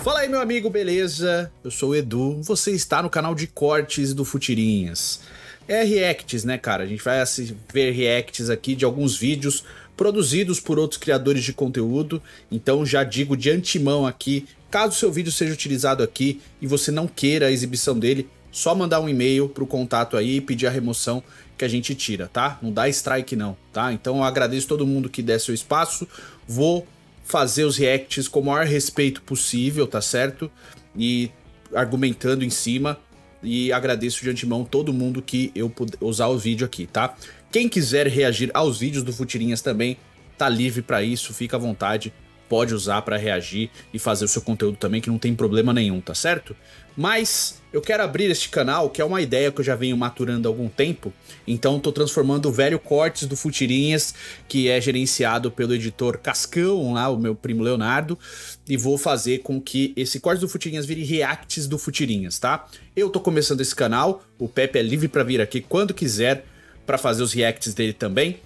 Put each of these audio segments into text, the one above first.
Fala aí, meu amigo, beleza? Eu sou o Edu, você está no canal de cortes do Futirinhas. É reacts, né, cara? A gente vai ver reacts aqui de alguns vídeos produzidos por outros criadores de conteúdo. Então já digo de antemão aqui, caso seu vídeo seja utilizado aqui e você não queira a exibição dele, só mandar um e-mail pro contato aí e pedir a remoção que a gente tira, tá? Não dá strike não, tá? Então eu agradeço todo mundo que der seu espaço, vou fazer os reacts com o maior respeito possível, tá certo? E argumentando em cima. E agradeço de antemão todo mundo que eu puder usar o vídeo aqui, tá? Quem quiser reagir aos vídeos do Futirinhas também, tá livre pra isso, fica à vontade. Pode usar pra reagir e fazer o seu conteúdo também, que não tem problema nenhum, tá certo? Mas eu quero abrir este canal, que é uma ideia que eu já venho maturando há algum tempo. Então tô transformando o velho Cortes do Futirinhas, que é gerenciado pelo editor Cascão, lá, o meu primo Leonardo. E vou fazer com que esse Cortes do Futirinhas vire reacts do Futirinhas, tá? Eu tô começando esse canal, o Pepe é livre pra vir aqui quando quiser pra fazer os reacts dele também.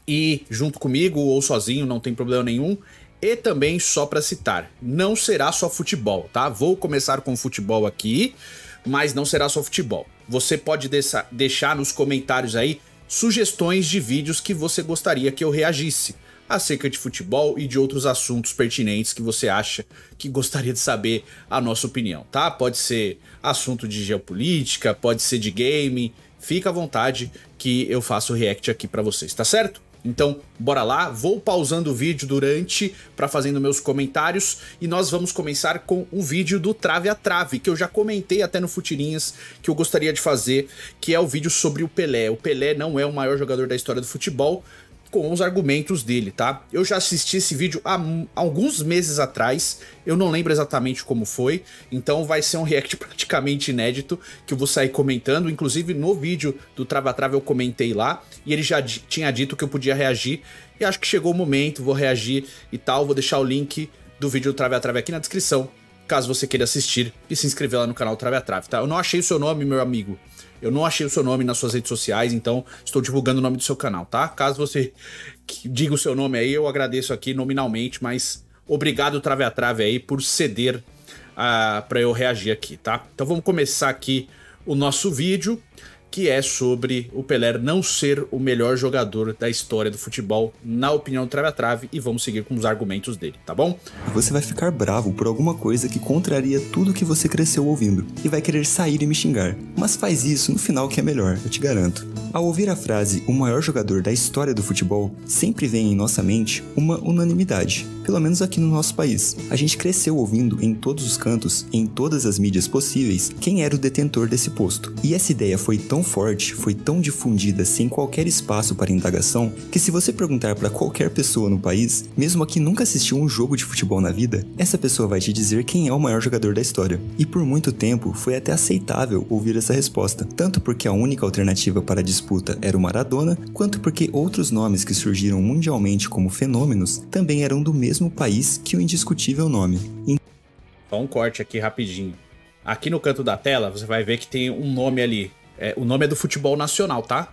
E junto comigo ou sozinho, não tem problema nenhum. E também, só para citar, não será só futebol, tá? Vou começar com futebol aqui, mas não será só futebol. Você pode deixar nos comentários aí sugestões de vídeos que você gostaria que eu reagisse acerca de futebol e de outros assuntos pertinentes que você acha que gostaria de saber a nossa opinião, tá? Pode ser assunto de geopolítica, pode ser de game, fica à vontade que eu faço o react aqui para vocês, tá certo? Então, bora lá, vou pausando o vídeo durante para fazendo meus comentários e nós vamos começar com um vídeo do Trave a Trave, que eu já comentei até no Futirinhas, que eu gostaria de fazer, que é o vídeo sobre o Pelé. O Pelé não é o maior jogador da história do futebol, com os argumentos dele, tá? Eu já assisti esse vídeo há alguns meses atrás, eu não lembro exatamente como foi, então vai ser um react praticamente inédito, que eu vou sair comentando, inclusive no vídeo do Trava Trava eu comentei lá, e ele já tinha dito que eu podia reagir, e acho que chegou o momento, vou reagir e tal, vou deixar o link do vídeo do Trava Trava aqui na descrição, caso você queira assistir e se inscrever lá no canal Trava Trava, tá? Eu não achei o seu nome, meu amigo. Eu não achei o seu nome nas suas redes sociais, então estou divulgando o nome do seu canal, tá? Caso você diga o seu nome aí, eu agradeço aqui nominalmente, mas obrigado Trave a Trave aí por ceder para eu reagir aqui, tá? Então vamos começar aqui o nosso vídeo, que é sobre o Pelé não ser o melhor jogador da história do futebol, na opinião do Trave a Trave, e vamos seguir com os argumentos dele, tá bom? Você vai ficar bravo por alguma coisa que contraria tudo que você cresceu ouvindo, e vai querer sair e me xingar. Mas faz isso no final que é melhor, eu te garanto. Ao ouvir a frase, o maior jogador da história do futebol, sempre vem em nossa mente uma unanimidade, pelo menos aqui no nosso país. A gente cresceu ouvindo em todos os cantos, em todas as mídias possíveis, quem era o detentor desse posto. E essa ideia foi tão forte, foi tão difundida sem qualquer espaço para indagação, que se você perguntar para qualquer pessoa no país, mesmo a que nunca assistiu um jogo de futebol na vida, essa pessoa vai te dizer quem é o maior jogador da história. E por muito tempo foi até aceitável ouvir essa resposta, tanto porque a única alternativa para a disputa era o Maradona, quanto porque outros nomes que surgiram mundialmente como fenômenos também eram do mesmo país que o indiscutível nome. Só um corte aqui rapidinho. Aqui no canto da tela você vai ver que tem um nome ali. O nome é do Futebol Nacional, tá?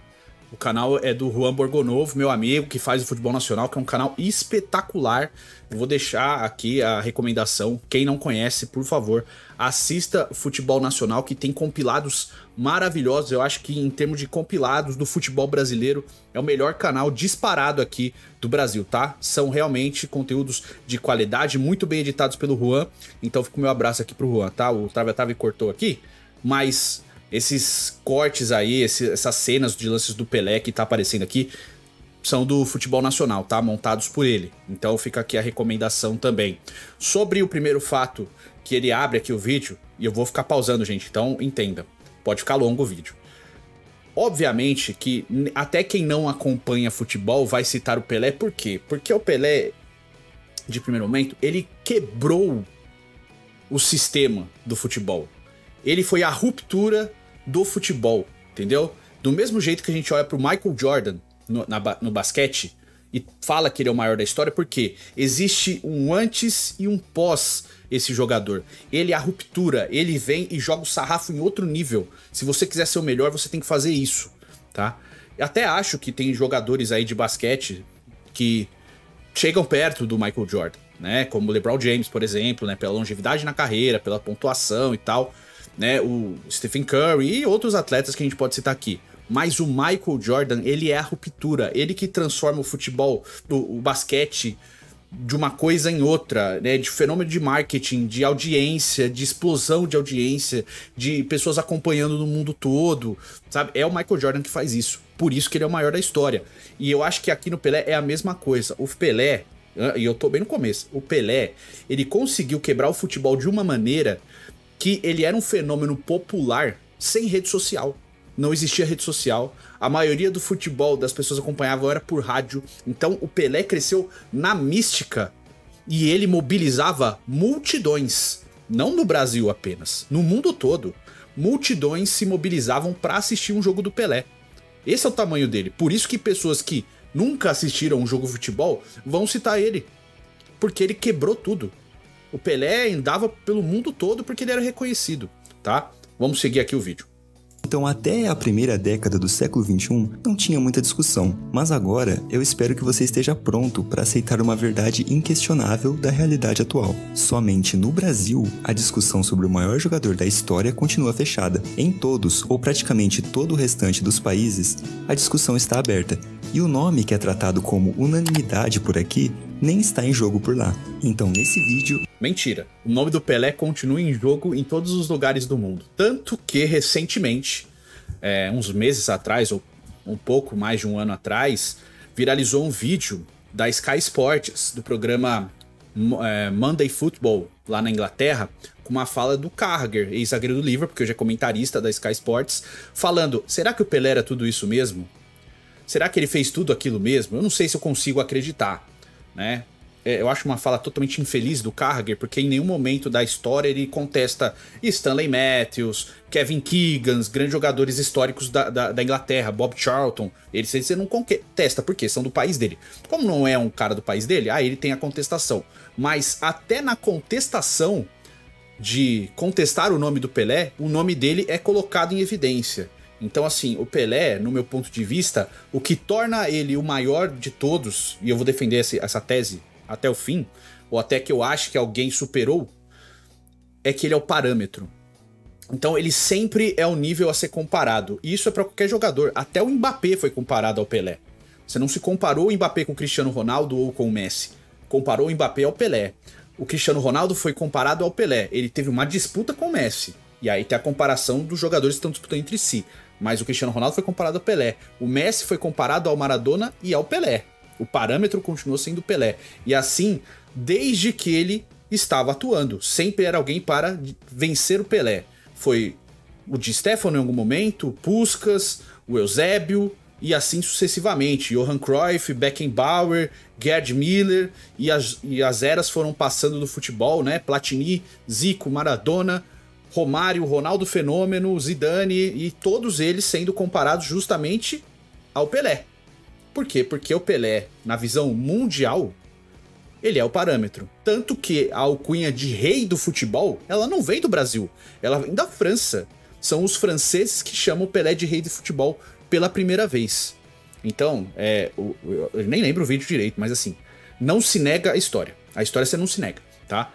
O canal é do Juan Borgonovo, meu amigo, que faz o Futebol Nacional, que é um canal espetacular. Eu vou deixar aqui a recomendação. Quem não conhece, por favor, assista o Futebol Nacional, que tem compilados maravilhosos. Eu acho que em termos de compilados do futebol brasileiro, é o melhor canal disparado aqui do Brasil, tá? São realmente conteúdos de qualidade, muito bem editados pelo Juan. Então fica o meu abraço aqui pro Juan, tá? O Trave Trave cortou aqui, mas esses cortes aí, essas cenas de lances do Pelé que tá aparecendo aqui, são do Futebol Nacional, tá? Montados por ele. Então fica aqui a recomendação também. Sobre o primeiro fato, que ele abre aqui o vídeo, e eu vou ficar pausando, gente, então entenda. Pode ficar longo o vídeo. Obviamente que até quem não acompanha futebol vai citar o Pelé, por quê? Porque o Pelé, de primeiro momento, ele quebrou o sistema do futebol. Ele foi a ruptura do futebol, entendeu? Do mesmo jeito que a gente olha pro Michael Jordan no basquete e fala que ele é o maior da história, porque existe um antes e um pós esse jogador. Ele é a ruptura, ele vem e joga o sarrafo em outro nível. Se você quiser ser o melhor, você tem que fazer isso, tá? Eu até acho que tem jogadores aí de basquete que chegam perto do Michael Jordan, né? Como o LeBron James, por exemplo, né? Pela longevidade na carreira, pela pontuação e tal, né? O Stephen Curry e outros atletas que a gente pode citar aqui. Mas o Michael Jordan, ele é a ruptura, ele que transforma o futebol, o basquete, de uma coisa em outra, né? De fenômeno de marketing, de audiência, de explosão de audiência, de pessoas acompanhando no mundo todo, sabe? É o Michael Jordan que faz isso. Por isso que ele é o maior da história. E eu acho que aqui no Pelé é a mesma coisa. O Pelé, e eu tô bem no começo, o Pelé, ele conseguiu quebrar o futebol de uma maneira que ele era um fenômeno popular sem rede social. Não existia rede social, a maioria do futebol das pessoas acompanhavam era por rádio, então o Pelé cresceu na mística e ele mobilizava multidões, não no Brasil apenas, no mundo todo. Multidões se mobilizavam para assistir um jogo do Pelé. Esse é o tamanho dele, por isso que pessoas que nunca assistiram um jogo de futebol vão citar ele, porque ele quebrou tudo. O Pelé andava pelo mundo todo porque ele era reconhecido, tá? Vamos seguir aqui o vídeo. Então, até a primeira década do século XXI, não tinha muita discussão. Mas agora, eu espero que você esteja pronto para aceitar uma verdade inquestionável da realidade atual. Somente no Brasil, a discussão sobre o maior jogador da história continua fechada. Em todos, ou praticamente todo o restante dos países, a discussão está aberta. E o nome que é tratado como unanimidade por aqui, nem está em jogo por lá. Então, nesse vídeo... Mentira. O nome do Pelé continua em jogo em todos os lugares do mundo. Tanto que, recentemente, uns meses atrás, ou um pouco mais de um ano atrás, viralizou um vídeo da Sky Sports, do programa Monday Football, lá na Inglaterra, com uma fala do Carragher, ex-zagueiro do Liverpool, porque hoje é comentarista da Sky Sports, falando, será que o Pelé era tudo isso mesmo? Será que ele fez tudo aquilo mesmo? Eu não sei se eu consigo acreditar, né? Eu acho uma fala totalmente infeliz do Carragher, porque em nenhum momento da história ele contesta Stanley Matthews, Kevin Keegan, grandes jogadores históricos da Inglaterra, Bob Charlton. Eles não contesta, porque são do país dele. Como não é um cara do país dele, ele tem a contestação. Mas até na contestação de contestar o nome do Pelé, o nome dele é colocado em evidência. Então, assim, o Pelé, no meu ponto de vista, o que torna ele o maior de todos, e eu vou defender essa tese até o fim, ou até que eu acho que alguém superou, é que ele é o parâmetro. Então ele sempre é o nível a ser comparado. E isso é para qualquer jogador. Até o Mbappé foi comparado ao Pelé. Você não se comparou o Mbappé com o Cristiano Ronaldo ou com o Messi. Comparou o Mbappé ao Pelé. O Cristiano Ronaldo foi comparado ao Pelé. Ele teve uma disputa com o Messi. E aí tem a comparação dos jogadores que estão disputando entre si. Mas o Cristiano Ronaldo foi comparado ao Pelé. O Messi foi comparado ao Maradona e ao Pelé. O parâmetro continuou sendo o Pelé. E assim, desde que ele estava atuando. Sempre era alguém para vencer o Pelé. Foi o Di Stéfano em algum momento, o Puskás, o Eusébio, e assim sucessivamente. Johan Cruyff, Beckenbauer, Gerd Müller, e as eras foram passando do futebol, né? Platini, Zico, Maradona, Romário, Ronaldo Fenômeno, Zidane, e todos eles sendo comparados justamente ao Pelé. Por quê? Porque o Pelé, na visão mundial, ele é o parâmetro. Tanto que a alcunha de rei do futebol, ela não vem do Brasil, ela vem da França. São os franceses que chamam o Pelé de rei do futebol pela primeira vez. Então, eu nem lembro o vídeo direito, mas assim, não se nega a história. A história você não se nega, tá?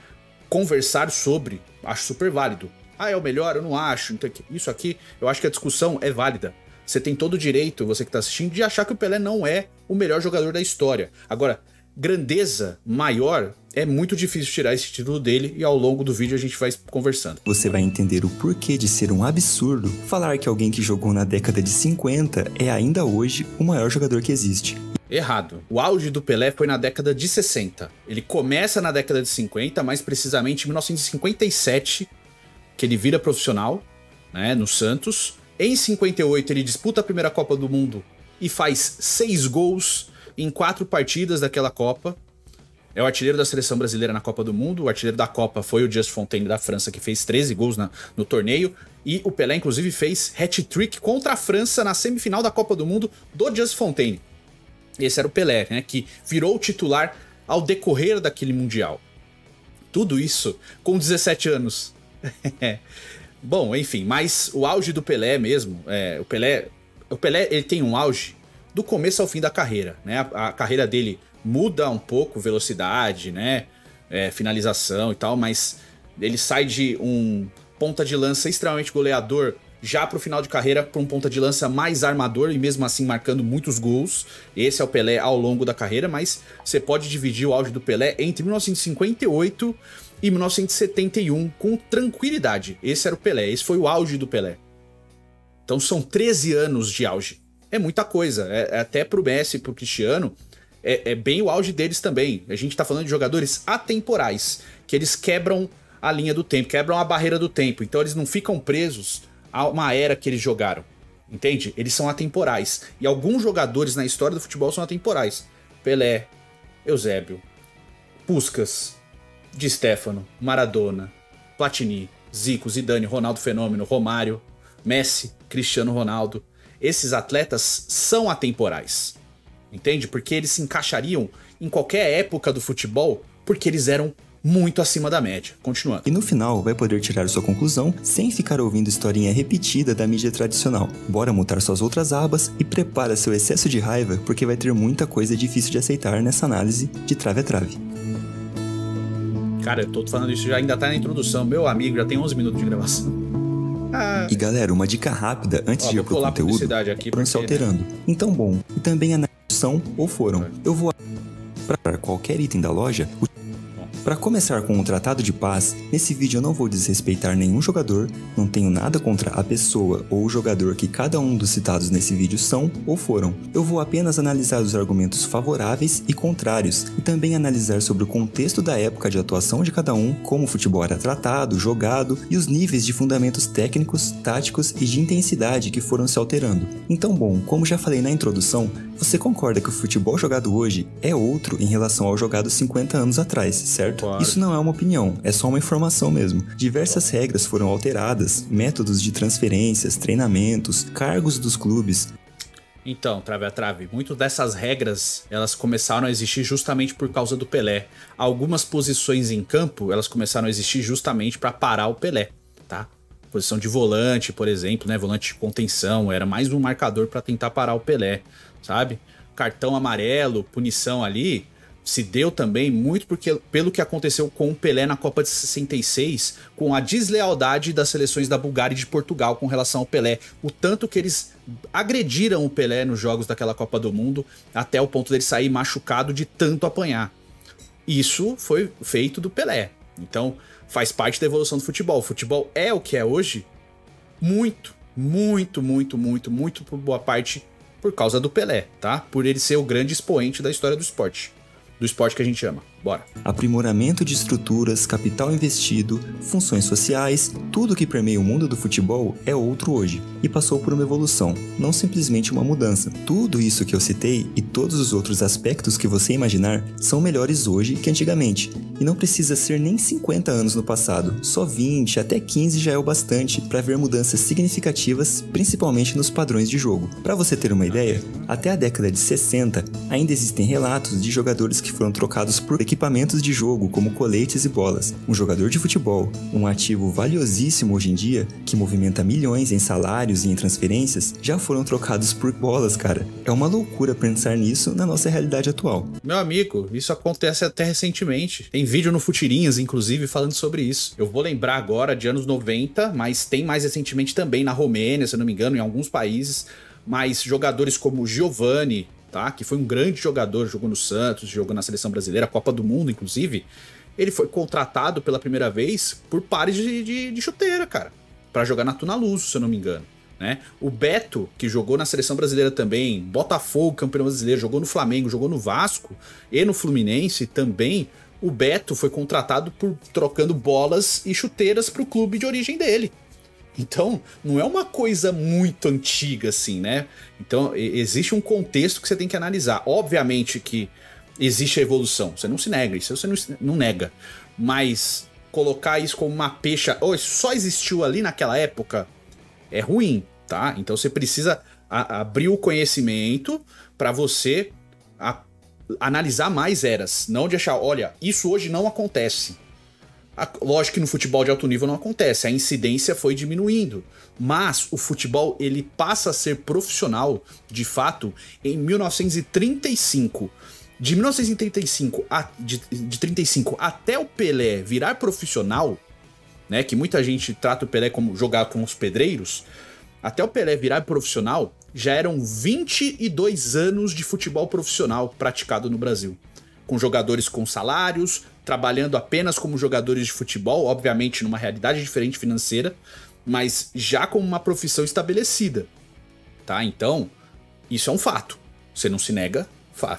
Conversar sobre, acho super válido. É o melhor? Eu não acho. Então, isso aqui, eu acho que a discussão é válida. Você tem todo o direito, você que está assistindo, de achar que o Pelé não é o melhor jogador da história. Agora, grandeza maior, é muito difícil tirar esse título dele, e ao longo do vídeo a gente vai conversando. Você vai entender o porquê de ser um absurdo falar que alguém que jogou na década de 50 é ainda hoje o maior jogador que existe. Errado. O auge do Pelé foi na década de 60. Ele começa na década de 50, mais precisamente em 1957, que ele vira profissional, né, no Santos. Em 58 ele disputa a primeira Copa do Mundo e faz 6 gols em 4 partidas daquela Copa. É o artilheiro da seleção brasileira na Copa do Mundo. O artilheiro da Copa foi o Just Fontaine da França, que fez 13 gols no torneio. E o Pelé, inclusive, fez hat-trick contra a França na semifinal da Copa do Mundo do Just Fontaine. Esse era o Pelé, né, que virou o titular ao decorrer daquele Mundial. Tudo isso com 17 anos. Bom, enfim, mas o auge do Pelé mesmo, o Pelé ele tem um auge do começo ao fim da carreira, né? A carreira dele muda um pouco, velocidade, né? finalização e tal, mas ele sai de um ponta de lança extremamente goleador já pro final de carreira para um ponta de lança mais armador e mesmo assim marcando muitos gols. Esse é o Pelé ao longo da carreira, mas você pode dividir o auge do Pelé entre 1958 e 1971 com tranquilidade. Esse era o Pelé, esse foi o auge do Pelé. Então são 13 anos de auge. É muita coisa, até pro Messi e pro Cristiano, é bem o auge deles também. A gente tá falando de jogadores atemporais, que eles quebram a linha do tempo, quebram a barreira do tempo. Então eles não ficam presos a uma era que eles jogaram, entende? Eles são atemporais. E alguns jogadores na história do futebol são atemporais. Pelé, Eusébio, Puskás, Di Stéfano, Maradona, Platini, Zico, Zidane, Ronaldo Fenômeno, Romário, Messi, Cristiano Ronaldo. Esses atletas são atemporais, entende? Porque eles se encaixariam em qualquer época do futebol, porque eles eram muito acima da média. Continuando. E no final vai poder tirar sua conclusão sem ficar ouvindo historinha repetida da mídia tradicional. Bora mutar suas outras abas e prepara seu excesso de raiva, porque vai ter muita coisa difícil de aceitar nessa análise de trave a trave. Cara, eu tô falando isso, já ainda tá na introdução. Meu amigo, já tem 11 minutos de gravação. E galera, uma dica rápida antes de ir pro conteúdo, foram se alterando. Então bom, e também a são ou foram. Eu vou para qualquer item da loja. Para começar com o Tratado de Paz, nesse vídeo eu não vou desrespeitar nenhum jogador, não tenho nada contra a pessoa ou o jogador que cada um dos citados nesse vídeo são ou foram. Eu vou apenas analisar os argumentos favoráveis e contrários, e também analisar sobre o contexto da época de atuação de cada um, como o futebol era tratado, jogado e os níveis de fundamentos técnicos, táticos e de intensidade que foram se alterando. Então bom, como já falei na introdução, você concorda que o futebol jogado hoje é outro em relação ao jogado 50 anos atrás, certo? Claro. Isso não é uma opinião, é só uma informação mesmo. Diversas regras foram alteradas, métodos de transferências, treinamentos, cargos dos clubes. Então, trave a trave, muitas dessas regras, elas começaram a existir justamente por causa do Pelé. Algumas posições em campo, elas começaram a existir justamente para parar o Pelé, tá? Posição de volante, por exemplo, né? Volante de contenção, era mais um marcador para tentar parar o Pelé, sabe? Cartão amarelo, punição ali, se deu também muito pelo que aconteceu com o Pelé na Copa de 66, com a deslealdade das seleções da Bulgária e de Portugal com relação ao Pelé. O tanto que eles agrediram o Pelé nos jogos daquela Copa do Mundo, até o ponto dele sair machucado de tanto apanhar. Isso foi feito do Pelé. Então faz parte da evolução do futebol. O futebol é o que é hoje, muito por boa parte por causa do Pelé, tá? Por ele ser o grande expoente da história do esporte que a gente ama. Bora. Aprimoramento de estruturas, capital investido, funções sociais, tudo que permeia o mundo do futebol é outro hoje e passou por uma evolução, não simplesmente uma mudança. Tudo isso que eu citei e todos os outros aspectos que você imaginar são melhores hoje que antigamente. E não precisa ser nem 50 anos no passado, só 20 até 15 já é o bastante para ver mudanças significativas, principalmente nos padrões de jogo. Para você ter uma ideia, até a década de 60 ainda existem relatos de jogadores que foram trocados por equipamentos de jogo como coletes e bolas. Um jogador de futebol, um ativo valiosíssimo hoje em dia, que movimenta milhões em salários e em transferências, já foram trocados por bolas, cara. É uma loucura pensar nisso na nossa realidade atual. Meu amigo, isso acontece até recentemente. Tem vídeo no Futirinhas, inclusive, falando sobre isso. Eu vou lembrar agora de anos 90, mas tem mais recentemente também na Romênia, se eu não me engano, em alguns países, mas jogadores como Giovani, tá? Que foi um grande jogador, jogou no Santos, jogou na Seleção Brasileira, Copa do Mundo, inclusive. Ele foi contratado pela primeira vez por pares de chuteira, cara, pra jogar na Tunaluso, se eu não me engano, né? O Beto, que jogou na Seleção Brasileira também, Botafogo, campeão brasileiro, jogou no Flamengo, jogou no Vasco e no Fluminense também. O Beto foi contratado por trocando bolas e chuteiras pro clube de origem dele. Então, não é uma coisa muito antiga assim, né? Então, existe um contexto que você tem que analisar. Obviamente que existe a evolução, você não se nega, isso você não nega. Mas colocar isso como uma pecha, isso só existiu ali naquela época, é ruim, tá? Então você precisa abrir o conhecimento para você analisar mais eras. Não de achar, olha, isso hoje não acontece. Lógico que no futebol de alto nível não acontece, a incidência foi diminuindo, mas o futebol ele passa a ser profissional, de fato, em 1935. De 1935 de 35 até o Pelé virar profissional, né, que muita gente trata o Pelé como jogar com os pedreiros, até o Pelé virar profissional, já eram 22 anos de futebol profissional praticado no Brasil. Com jogadores com salários, trabalhando apenas como jogadores de futebol, obviamente numa realidade diferente financeira, mas já como uma profissão estabelecida, tá? Então, isso é um fato. Você não se nega,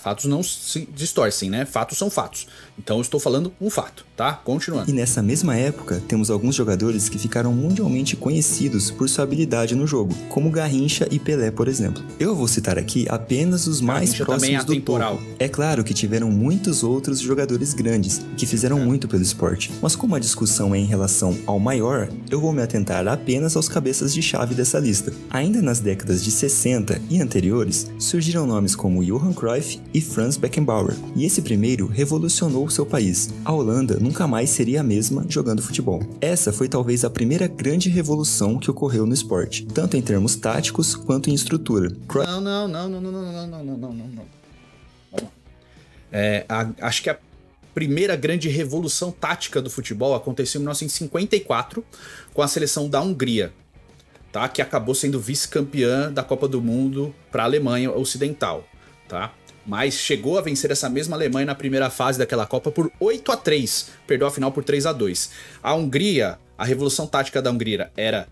fatos não se distorcem, né? Fatos são fatos. Então eu estou falando um fato, tá? Continuando. E nessa mesma época, temos alguns jogadores que ficaram mundialmente conhecidos por sua habilidade no jogo, como Garrincha e Pelé, por exemplo. Eu vou citar aqui apenas os mais Garrincha próximos do topo. É claro que tiveram muitos outros jogadores grandes, que fizeram muito pelo esporte. Mas como a discussão é em relação ao maior, eu vou me atentar apenas aos cabeças de chave dessa lista. Ainda nas décadas de 60 e anteriores, surgiram nomes como Johan Cruyff e Franz Beckenbauer, e esse primeiro revolucionou o seu país. A Holanda nunca mais seria a mesma jogando futebol. Essa foi talvez a primeira grande revolução que ocorreu no esporte, tanto em termos táticos quanto em estrutura. Acho que a primeira grande revolução tática do futebol aconteceu em 1954 com a seleção da Hungria, tá? Que acabou sendo vice-campeã da Copa do Mundo para a Alemanha Ocidental, tá? Mas chegou a vencer essa mesma Alemanha na primeira fase daquela Copa por 8-3, perdeu a final por 3-2. A Hungria, a revolução tática da Hungria era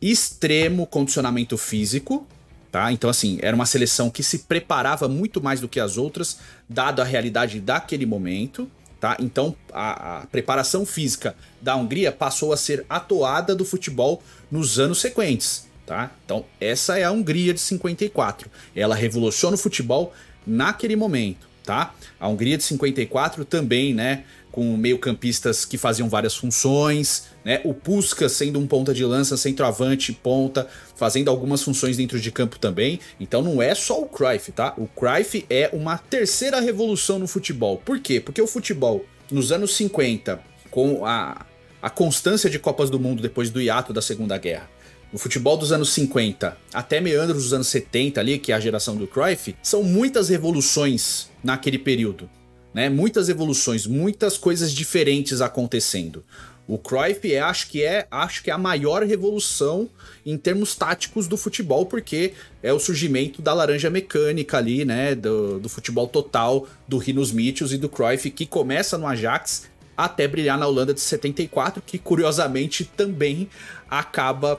extremo condicionamento físico, tá? Então assim, era uma seleção que se preparava muito mais do que as outras, dado a realidade daquele momento, tá? Então a preparação física da Hungria passou a ser a toada do futebol nos anos sequentes, tá? Então essa é a Hungria de 54, ela revoluciona o futebol naquele momento, tá? A Hungria de 54 também, né, com meio-campistas que faziam várias funções, né? O Puskás sendo um ponta de lança, centroavante, ponta, fazendo algumas funções dentro de campo também. Então não é só o Cruyff, tá? O Cruyff é uma terceira revolução no futebol. Por quê? Porque o futebol nos anos 50, com a constância de Copas do Mundo depois do hiato da Segunda Guerra, o futebol dos anos 50 até meandros dos anos 70 ali, que é a geração do Cruyff, são muitas revoluções naquele período, né? Muitas evoluções, muitas coisas diferentes acontecendo. O Cruyff acho que é a maior revolução em termos táticos do futebol, porque é o surgimento da laranja mecânica ali, né? Do futebol total, do Rinus Michels e do Cruyff, que começa no Ajax até brilhar na Holanda de 74, que curiosamente também acaba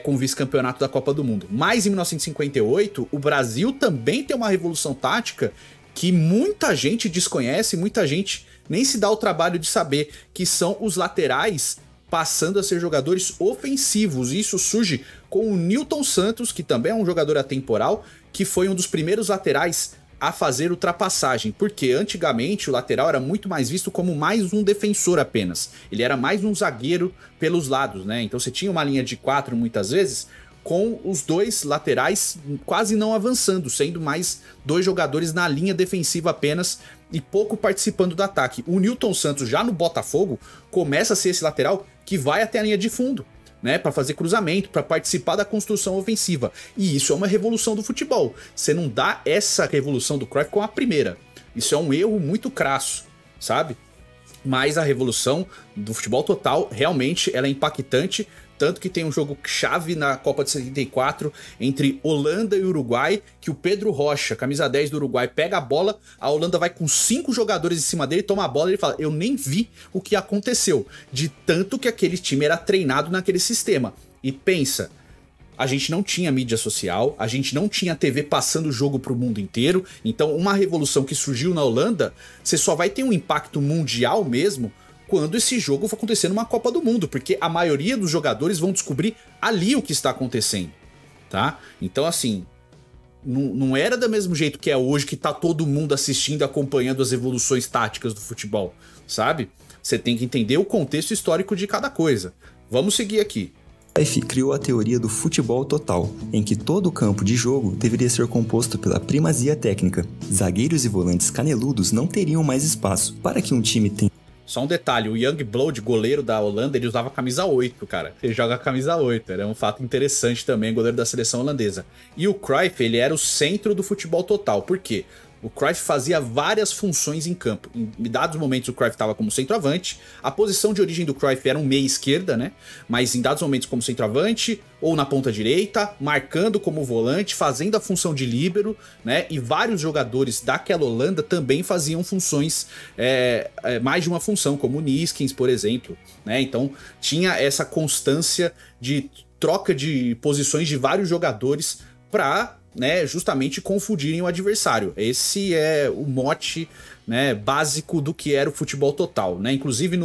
com o vice-campeonato da Copa do Mundo. Mas em 1958, o Brasil também tem uma revolução tática que muita gente desconhece, muita gente nem se dá o trabalho de saber, que são os laterais passando a ser jogadores ofensivos. Isso surge com o Nilton Santos, que também é um jogador atemporal, que foi um dos primeiros laterais a fazer ultrapassagem, porque antigamente o lateral era muito mais visto como mais um defensor apenas. Ele era mais um zagueiro pelos lados, né? Então você tinha uma linha de 4 muitas vezes, com os dois laterais quase não avançando, sendo mais dois jogadores na linha defensiva apenas e pouco participando do ataque. O Nilton Santos já no Botafogo começa a ser esse lateral que vai até a linha de fundo, né, para fazer cruzamento, para participar da construção ofensiva. E isso é uma revolução do futebol. Você não dá essa revolução do Cruyff com a primeira. Isso é um erro muito crasso, sabe? Mas a revolução do futebol total, realmente, ela é impactante. Tanto que tem um jogo chave na Copa de 74 entre Holanda e Uruguai, que o Pedro Rocha, camisa 10 do Uruguai, pega a bola, a Holanda vai com 5 jogadores em cima dele, toma a bola e ele fala, eu nem vi o que aconteceu, de tanto que aquele time era treinado naquele sistema. E pensa, a gente não tinha mídia social, a gente não tinha TV passando o jogo pro mundo inteiro, então uma revolução que surgiu na Holanda, você só vai ter um impacto mundial mesmo quando esse jogo for acontecer numa Copa do Mundo, porque a maioria dos jogadores vão descobrir ali o que está acontecendo, tá? Então, assim, não era do mesmo jeito que é hoje, que tá todo mundo assistindo, acompanhando as evoluções táticas do futebol, sabe? Você tem que entender o contexto histórico de cada coisa. Vamos seguir aqui. Cruyff criou a teoria do futebol total, em que todo o campo de jogo deveria ser composto pela primazia técnica. Zagueiros e volantes caneludos não teriam mais espaço. Para que um time tenha... Só um detalhe, o Youngblood, goleiro da Holanda, ele usava a camisa 8, cara. Ele joga a camisa 8, era um fato interessante também, goleiro da seleção holandesa. E o Cruyff, ele era o centro do futebol total. Por quê? O Cruyff fazia várias funções em campo. Em dados momentos o Cruyff estava como centroavante. A posição de origem do Cruyff era um meia esquerda, né? Mas em dados momentos como centroavante ou na ponta direita, marcando como volante, fazendo a função de líbero, né? E vários jogadores daquela Holanda também faziam funções, mais de uma função, como o Niskins, por exemplo, né? Então tinha essa constância de troca de posições de vários jogadores para, né, justamente confundirem o adversário. Esse é o mote, né, básico do que era o futebol total, né? Inclusive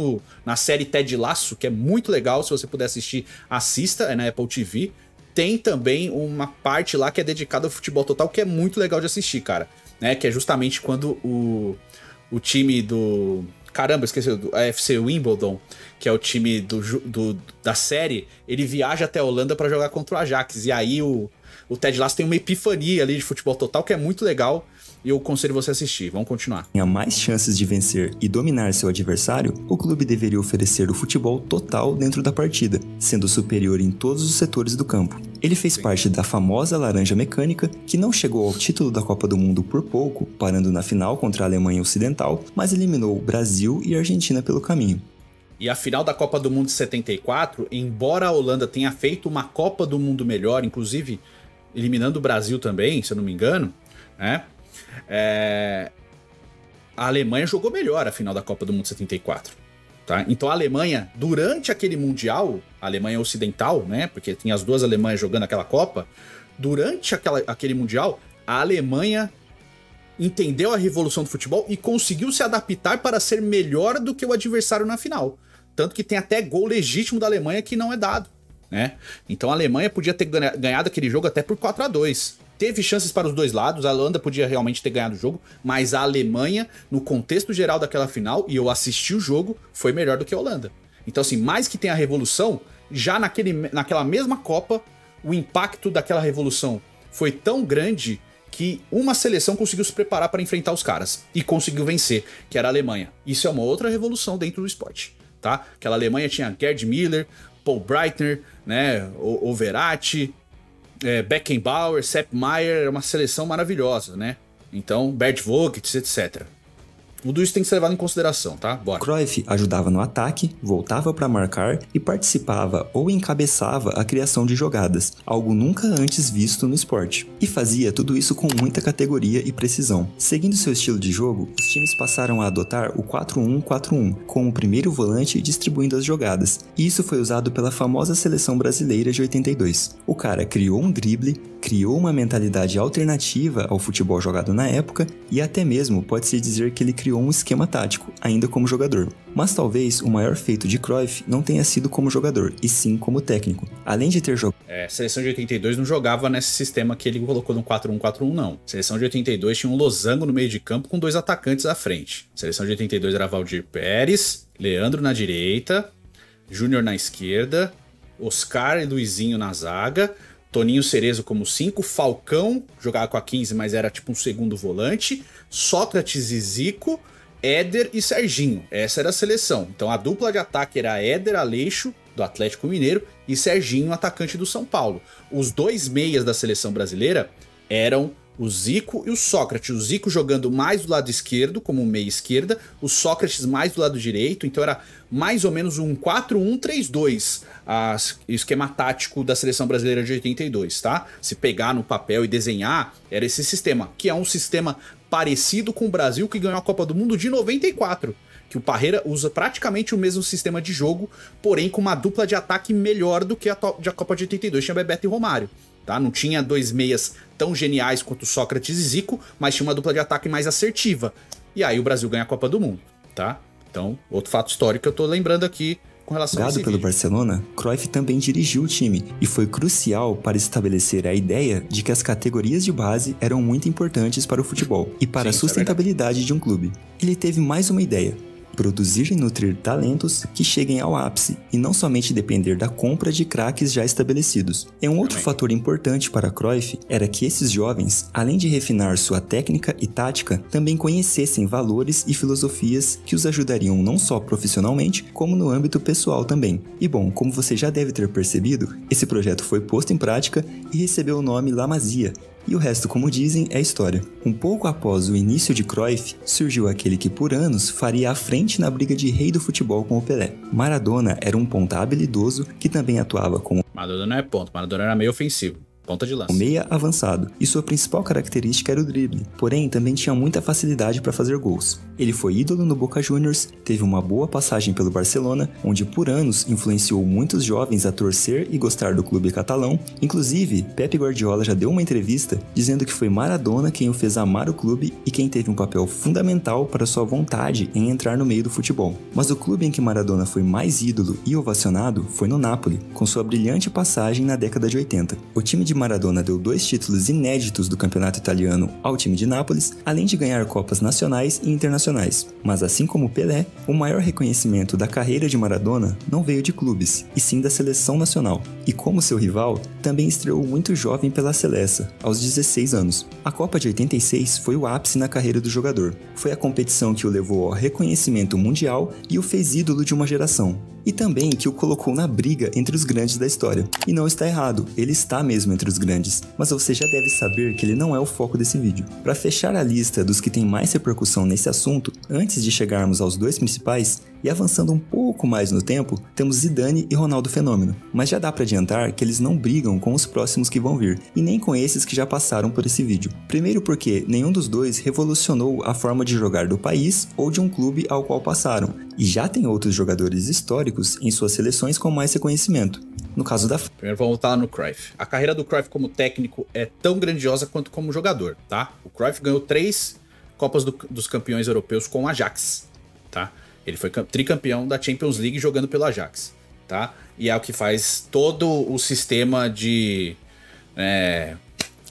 na série Ted Lasso, que é muito legal, se você puder assistir, assista, é na Apple TV. Tem também uma parte lá que é dedicada ao futebol total, que é muito legal de assistir, cara, né? Que é justamente quando o time do... Caramba, esqueci, do AFC Wimbledon, que é o time da série, ele viaja até a Holanda para jogar contra o Ajax, e aí o Ted Lasso tem uma epifania ali de futebol total que é muito legal e eu aconselho você a assistir. Vamos continuar. Tinha mais chances de vencer e dominar seu adversário, o clube deveria oferecer o futebol total dentro da partida, sendo superior em todos os setores do campo. Ele fez parte da famosa Laranja Mecânica, que não chegou ao título da Copa do Mundo por pouco, parando na final contra a Alemanha Ocidental, mas eliminou Brasil e Argentina pelo caminho. E a final da Copa do Mundo de 74, embora a Holanda tenha feito uma Copa do Mundo melhor, inclusive eliminando o Brasil também, se eu não me engano, né? A Alemanha jogou melhor a final da Copa do Mundo de 74. Tá? Então a Alemanha, durante aquele Mundial, a Alemanha Ocidental, né? Porque tinha as duas Alemanhas jogando aquela Copa, durante aquele Mundial, a Alemanha entendeu a revolução do futebol e conseguiu se adaptar para ser melhor do que o adversário na final. Tanto que tem até gol legítimo da Alemanha que não é dado, né? Então a Alemanha podia ter ganhado aquele jogo até por 4-2. Teve chances para os dois lados, a Holanda podia realmente ter ganhado o jogo, mas a Alemanha, no contexto geral daquela final, e eu assisti o jogo, foi melhor do que a Holanda. Então assim, mais que tenha a revolução, já naquela mesma Copa, o impacto daquela revolução foi tão grande que uma seleção conseguiu se preparar para enfrentar os caras e conseguiu vencer, que era a Alemanha. Isso é uma outra revolução dentro do esporte, tá? Aquela Alemanha tinha Gerd Müller, Paul Breitner, né, o Verratti, Beckenbauer, Sepp Maier, era uma seleção maravilhosa, né? Então, Bert Vogt, etc. Tudo isso tem que ser levado em consideração, tá? Bora. Cruyff ajudava no ataque, voltava para marcar e participava ou encabeçava a criação de jogadas, algo nunca antes visto no esporte. E fazia tudo isso com muita categoria e precisão. Seguindo seu estilo de jogo, os times passaram a adotar o 4-1-4-1, com o primeiro volante distribuindo as jogadas, e isso foi usado pela famosa seleção brasileira de 82. O cara criou um drible, criou uma mentalidade alternativa ao futebol jogado na época e até mesmo pode-se dizer que ele criou um esquema tático, ainda como jogador. Mas talvez o maior feito de Cruyff não tenha sido como jogador, e sim como técnico. Além de ter jogado... A seleção de 82 não jogava nesse sistema que ele colocou no 4-1-4-1, não. A seleção de 82 tinha um losango no meio de campo com dois atacantes à frente. A seleção de 82 era Valdir Pérez, Leandro na direita, Júnior na esquerda, Oscar e Luizinho na zaga, Toninho Cerezo como 5, Falcão jogava com a 15, mas era tipo um segundo volante, Sócrates e Zico, Éder e Serginho. Essa era a seleção. Então a dupla de ataque era Éder Aleixo, do Atlético Mineiro, e Serginho, atacante do São Paulo. Os dois meias da seleção brasileira eram o Zico e o Sócrates. O Zico jogando mais do lado esquerdo, como meia esquerda, o Sócrates mais do lado direito, então era mais ou menos um 4-1-3-2, o esquema tático da seleção brasileira de 82, tá? Se pegar no papel e desenhar, era esse sistema, que é um sistema parecido com o Brasil, que ganhou a Copa do Mundo de 94, que o Parreira usa praticamente o mesmo sistema de jogo, porém com uma dupla de ataque melhor do que a Copa de 82, tinha Bebeto e Romário. Tá? Não tinha dois meias tão geniais quanto Sócrates e Zico, mas tinha uma dupla de ataque mais assertiva. E aí o Brasil ganha a Copa do Mundo, tá? Então, outro fato histórico que eu tô lembrando aqui com relação a esse pelo vídeo. Barcelona, Cruyff também dirigiu o time e foi crucial para estabelecer a ideia de que as categorias de base eram muito importantes para o futebol e para a sustentabilidade de um clube. Ele teve mais uma ideia: produzir e nutrir talentos que cheguem ao ápice e não somente depender da compra de craques já estabelecidos. E um outro fator importante para Cruyff era que esses jovens, além de refinar sua técnica e tática, também conhecessem valores e filosofias que os ajudariam não só profissionalmente, como no âmbito pessoal também. E bom, como você já deve ter percebido, esse projeto foi posto em prática e recebeu o nome La Masia, E o resto, como dizem, é história. Um pouco após o início de Cruyff, surgiu aquele que por anos faria a frente na briga de rei do futebol com o Pelé. Maradona era um ponta habilidoso que também atuava como Maradona não é ponto, Maradona era meio ofensivo. Ponta de lança. O meia avançado, e sua principal característica era o drible, porém também tinha muita facilidade para fazer gols. Ele foi ídolo no Boca Juniors, teve uma boa passagem pelo Barcelona, onde por anos influenciou muitos jovens a torcer e gostar do clube catalão. Inclusive, Pepe Guardiola já deu uma entrevista dizendo que foi Maradona quem o fez amar o clube e quem teve um papel fundamental para sua vontade em entrar no meio do futebol. Mas o clube em que Maradona foi mais ídolo e ovacionado foi no Napoli, com sua brilhante passagem na década de 80. O time de Maradona deu 2 títulos inéditos do campeonato italiano ao time de Nápoles, além de ganhar copas nacionais e internacionais. Mas assim como Pelé, o maior reconhecimento da carreira de Maradona não veio de clubes, e sim da seleção nacional. E como seu rival, também estreou muito jovem pela Seleção, aos 16 anos. A Copa de 86 foi o ápice na carreira do jogador. Foi a competição que o levou ao reconhecimento mundial e o fez ídolo de uma geração. E também que o colocou na briga entre os grandes da história. E não está errado, ele está mesmo entre os grandes, mas você já deve saber que ele não é o foco desse vídeo. Para fechar a lista dos que têm mais repercussão nesse assunto, antes de chegarmos aos 2 principais, e avançando um pouco mais no tempo, temos Zidane e Ronaldo Fenômeno, mas já dá para adiantar que eles não brigam com os próximos que vão vir, e nem com esses que já passaram por esse vídeo. Primeiro porque nenhum dos dois revolucionou a forma de jogar do país ou de um clube ao qual passaram, e já tem outros jogadores históricos em suas seleções com mais reconhecimento. No caso da... Primeiro vamos voltar lá no Cruyff. A carreira do Cruyff como técnico é tão grandiosa quanto como jogador, tá? O Cruyff ganhou 3 Copas dos Campeões Europeus com o Ajax, tá? Ele foi tricampeão da Champions League jogando pelo Ajax, tá? E é o que faz todo o sistema de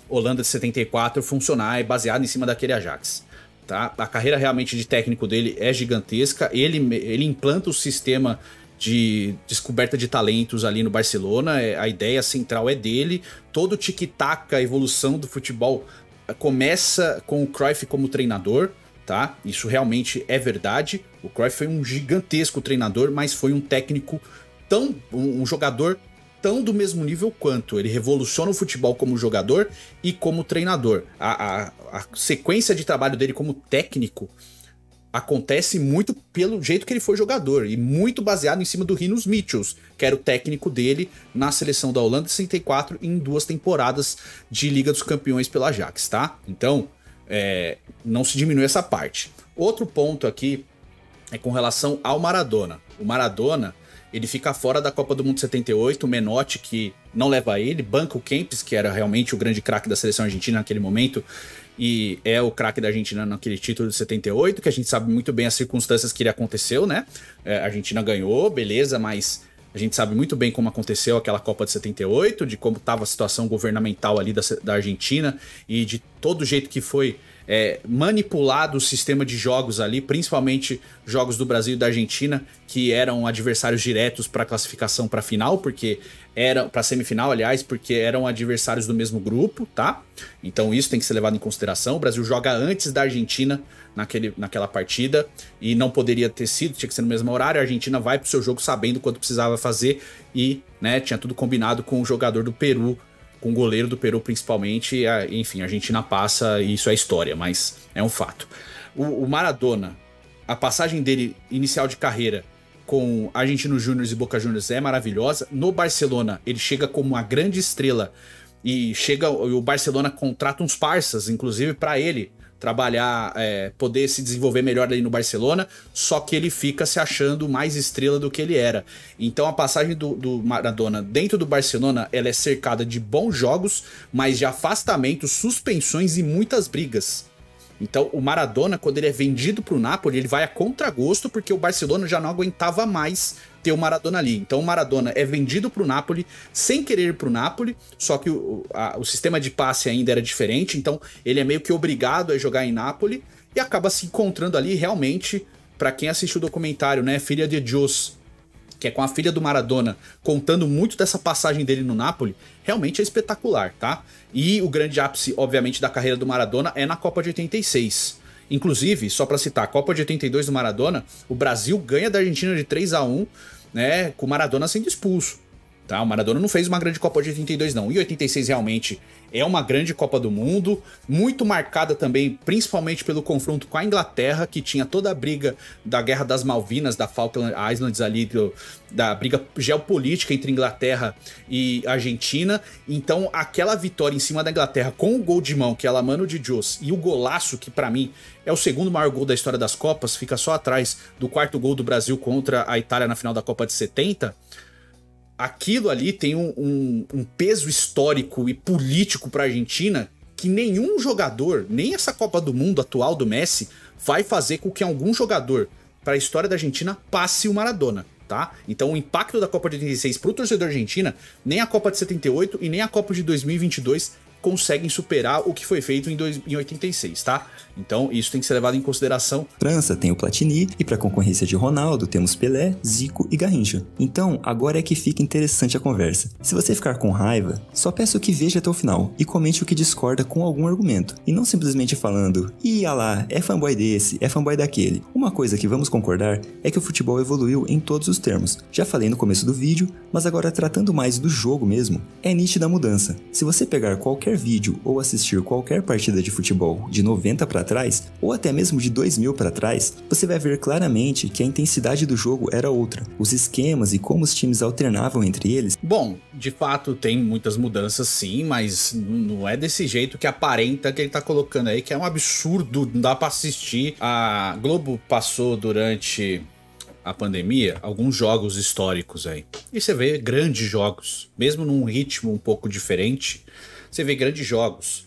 Holanda de 74 funcionar, é baseado em cima daquele Ajax, tá? A carreira realmente de técnico dele é gigantesca. Ele implanta o sistema de descoberta de talentos ali no Barcelona. A ideia central é dele. Todo o tic-tac, a evolução do futebol começa com o Cruyff como treinador, tá? Isso realmente é verdade. O Cruyff foi um gigantesco treinador, mas foi um técnico um jogador tão do mesmo nível quanto. Ele revoluciona o futebol como jogador e como treinador. A sequência de trabalho dele como técnico acontece muito pelo jeito que ele foi jogador e muito baseado em cima do Rinus Michels, que era o técnico dele na seleção da Holanda de 64 em 2 temporadas de Liga dos Campeões pela Ajax, tá? Então, não se diminui essa parte. Outro ponto aqui é com relação ao Maradona. O Maradona, ele fica fora da Copa do Mundo 78, o Menotti, que não leva ele, banca o Kempes, que era realmente o grande craque da seleção argentina naquele momento, e é o craque da Argentina naquele título de 78, que a gente sabe muito bem as circunstâncias que ele aconteceu, né? A Argentina ganhou, beleza, mas a gente sabe muito bem como aconteceu aquela Copa de 78, de como estava a situação governamental ali da Argentina e de todo jeito que foi manipulado o sistema de jogos ali, principalmente jogos do Brasil e da Argentina, que eram adversários diretos para classificação para final, para semifinal, aliás, porque eram adversários do mesmo grupo, tá? Então isso tem que ser levado em consideração. O Brasil joga antes da Argentina naquela partida e não poderia ter sido, tinha que ser no mesmo horário. A Argentina vai pro seu jogo sabendo quanto precisava fazer e, né, tinha tudo combinado com o jogador do Peru, com o goleiro do Peru principalmente. Enfim, a Argentina passa e isso é história, mas é um fato. O Maradona, a passagem dele inicial de carreira com Argentinos Júnior e Boca Juniors é maravilhosa. No Barcelona, ele chega como uma grande estrela e o Barcelona contrata uns parças, inclusive, para ele trabalhar, poder se desenvolver melhor ali no Barcelona, só que ele fica se achando mais estrela do que ele era. Então a passagem do Maradona dentro do Barcelona, ela é cercada de bons jogos, mas de afastamentos, suspensões e muitas brigas. Então o Maradona, quando ele é vendido pro Napoli, ele vai a contragosto, porque o Barcelona já não aguentava mais ter o Maradona ali. Então o Maradona é vendido pro Napoli sem querer ir pro Napoli, só que o sistema de passe ainda era diferente, então ele é meio que obrigado a jogar em Napoli e acaba se encontrando ali realmente, para quem assistiu o documentário, né, Filha de Dios, que é com a filha do Maradona, contando muito dessa passagem dele no Napoli, realmente é espetacular, tá? E o grande ápice, obviamente, da carreira do Maradona é na Copa de 86. Inclusive, só para citar, a Copa de 82 do Maradona, o Brasil ganha da Argentina de 3-1, né, com o Maradona sendo expulso. Tá? O Maradona não fez uma grande Copa de 82 não, e 86 realmente é uma grande Copa do Mundo, muito marcada também, principalmente pelo confronto com a Inglaterra, que tinha toda a briga da Guerra das Malvinas, da Falkland Islands ali, da briga geopolítica entre Inglaterra e Argentina. Então aquela vitória em cima da Inglaterra com o gol de mão, que é a Mano de Dios, e o golaço, que pra mim é o segundo maior gol da história das Copas, fica só atrás do quarto gol do Brasil contra a Itália na final da Copa de 70, aquilo ali tem um peso histórico e político para a Argentina que nenhum jogador, nem essa Copa do Mundo atual do Messi, vai fazer com que algum jogador para a história da Argentina passe o Maradona, tá? Então o impacto da Copa de 86 para o torcedor argentina, nem a Copa de 78 e nem a Copa de 2022 conseguem superar o que foi feito em 86, tá? Então isso tem que ser levado em consideração. França tem o Platini e para concorrência de Ronaldo temos Pelé, Zico e Garrincha. Então agora é que fica interessante a conversa. Se você ficar com raiva, só peço que veja até o final e comente o que discorda com algum argumento, e não simplesmente falando "Ih, lá, é fanboy desse, é fanboy daquele". Uma coisa que vamos concordar é que o futebol evoluiu em todos os termos. Já falei no começo do vídeo, mas agora tratando mais do jogo mesmo, é nítida a mudança. Se você pegar qualquer vídeo ou assistir qualquer partida de futebol de 90 para trás, ou até mesmo de 2000 para trás, você vai ver claramente que a intensidade do jogo era outra, os esquemas e como os times alternavam entre eles. Bom, de fato tem muitas mudanças sim, mas não é desse jeito que aparenta que ele tá colocando aí, que é um absurdo, não dá pra assistir. A Globo passou durante a pandemia alguns jogos históricos aí, e você vê grandes jogos, mesmo num ritmo um pouco diferente. Você vê grandes jogos.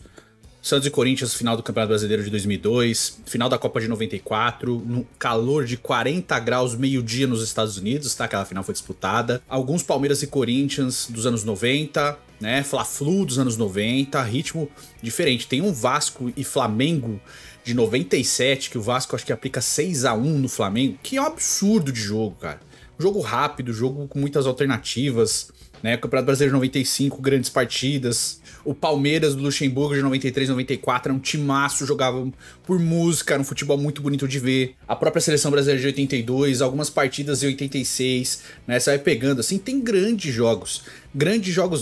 Santos e Corinthians, final do Campeonato Brasileiro de 2002, final da Copa de 94, no calor de 40 graus, meio-dia nos Estados Unidos, tá? Aquela final foi disputada. Alguns Palmeiras e Corinthians dos anos 90, né? Fla-Flu dos anos 90, ritmo diferente. Tem um Vasco e Flamengo de 97, que o Vasco acho que aplica 6-1 no Flamengo, que é um absurdo de jogo, cara. Jogo rápido, jogo com muitas alternativas, né? O Campeonato Brasileiro de 95, grandes partidas. O Palmeiras do Luxemburgo de 93, 94 era um timaço, jogava por música, era um futebol muito bonito de ver. A própria Seleção Brasileira de 82, algumas partidas de 86, né? Você vai pegando assim, tem grandes jogos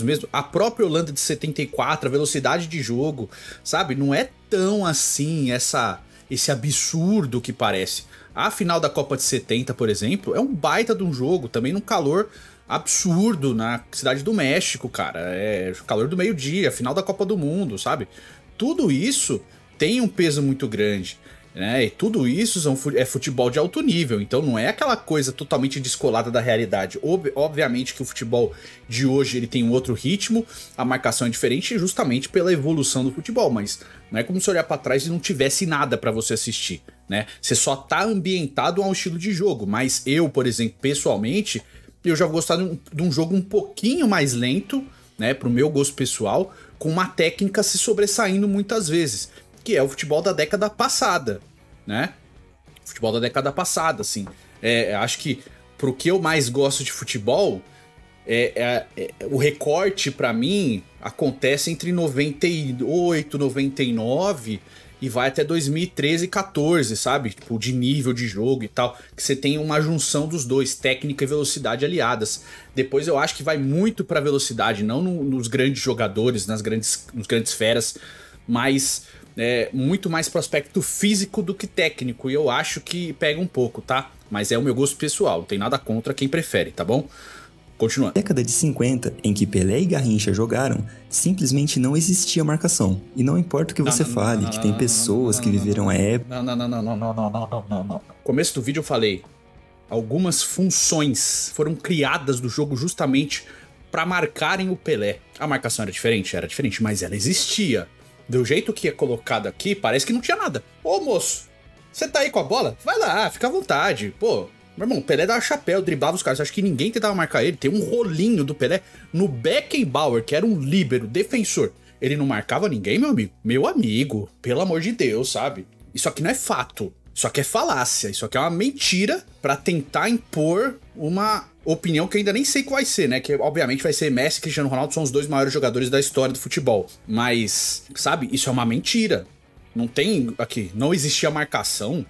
mesmo. A própria Holanda de 74, a velocidade de jogo, sabe? Não é tão assim esse absurdo que parece. A final da Copa de 70, por exemplo, é um baita de um jogo, também num calor absurdo na cidade do México, cara. É calor do meio-dia, final da Copa do Mundo, sabe? Tudo isso tem um peso muito grande, né? E tudo isso é futebol de alto nível, então não é aquela coisa totalmente descolada da realidade. Obviamente que o futebol de hoje ele tem um outro ritmo, a marcação é diferente justamente pela evolução do futebol, mas não é como se olhar pra trás e não tivesse nada pra você assistir, né? Você só tá ambientado a um estilo de jogo, mas eu, por exemplo, pessoalmente, eu já vou gostar de um jogo um pouquinho mais lento, né, pro meu gosto pessoal, com uma técnica se sobressaindo muitas vezes, que é o futebol da década passada, né? Futebol da década passada, assim. Acho que pro que eu mais gosto de futebol, o recorte pra mim acontece entre 98, 99 e vai até 2013 e 14, sabe? Tipo, de nível de jogo e tal. Que você tem uma junção dos dois, técnica e velocidade aliadas. Depois eu acho que vai muito pra velocidade, não nos grandes jogadores, nos grandes feras, mas muito mais pro aspecto físico do que técnico. E eu acho que pega um pouco, tá? Mas é o meu gosto pessoal, não tem nada contra quem prefere, tá bom? Continuando. Na década de 50, em que Pelé e Garrincha jogaram, simplesmente não existia marcação. E não importa o que você fale, que tem pessoas que viveram a época... No começo do vídeo eu falei, algumas funções foram criadas do jogo justamente para marcarem o Pelé. A marcação era diferente, mas ela existia. Do jeito que é colocado aqui, parece que não tinha nada. Ô moço, você tá aí com a bola? Vai lá, fica à vontade, pô. Meu irmão, o Pelé dava chapéu, driblava os caras. Acho que ninguém tentava marcar ele. Tem um rolinho do Pelé no Beckenbauer, que era um líbero, defensor. Ele não marcava ninguém, meu amigo. Meu amigo, pelo amor de Deus, sabe? Isso aqui não é fato. Isso aqui é falácia. Isso aqui é uma mentira pra tentar impor uma opinião que eu ainda nem sei qual vai ser, né? Que obviamente vai ser Messi e Cristiano Ronaldo são os dois maiores jogadores da história do futebol. Mas, sabe? Isso é uma mentira. Não tem... Aqui, não existia marcação.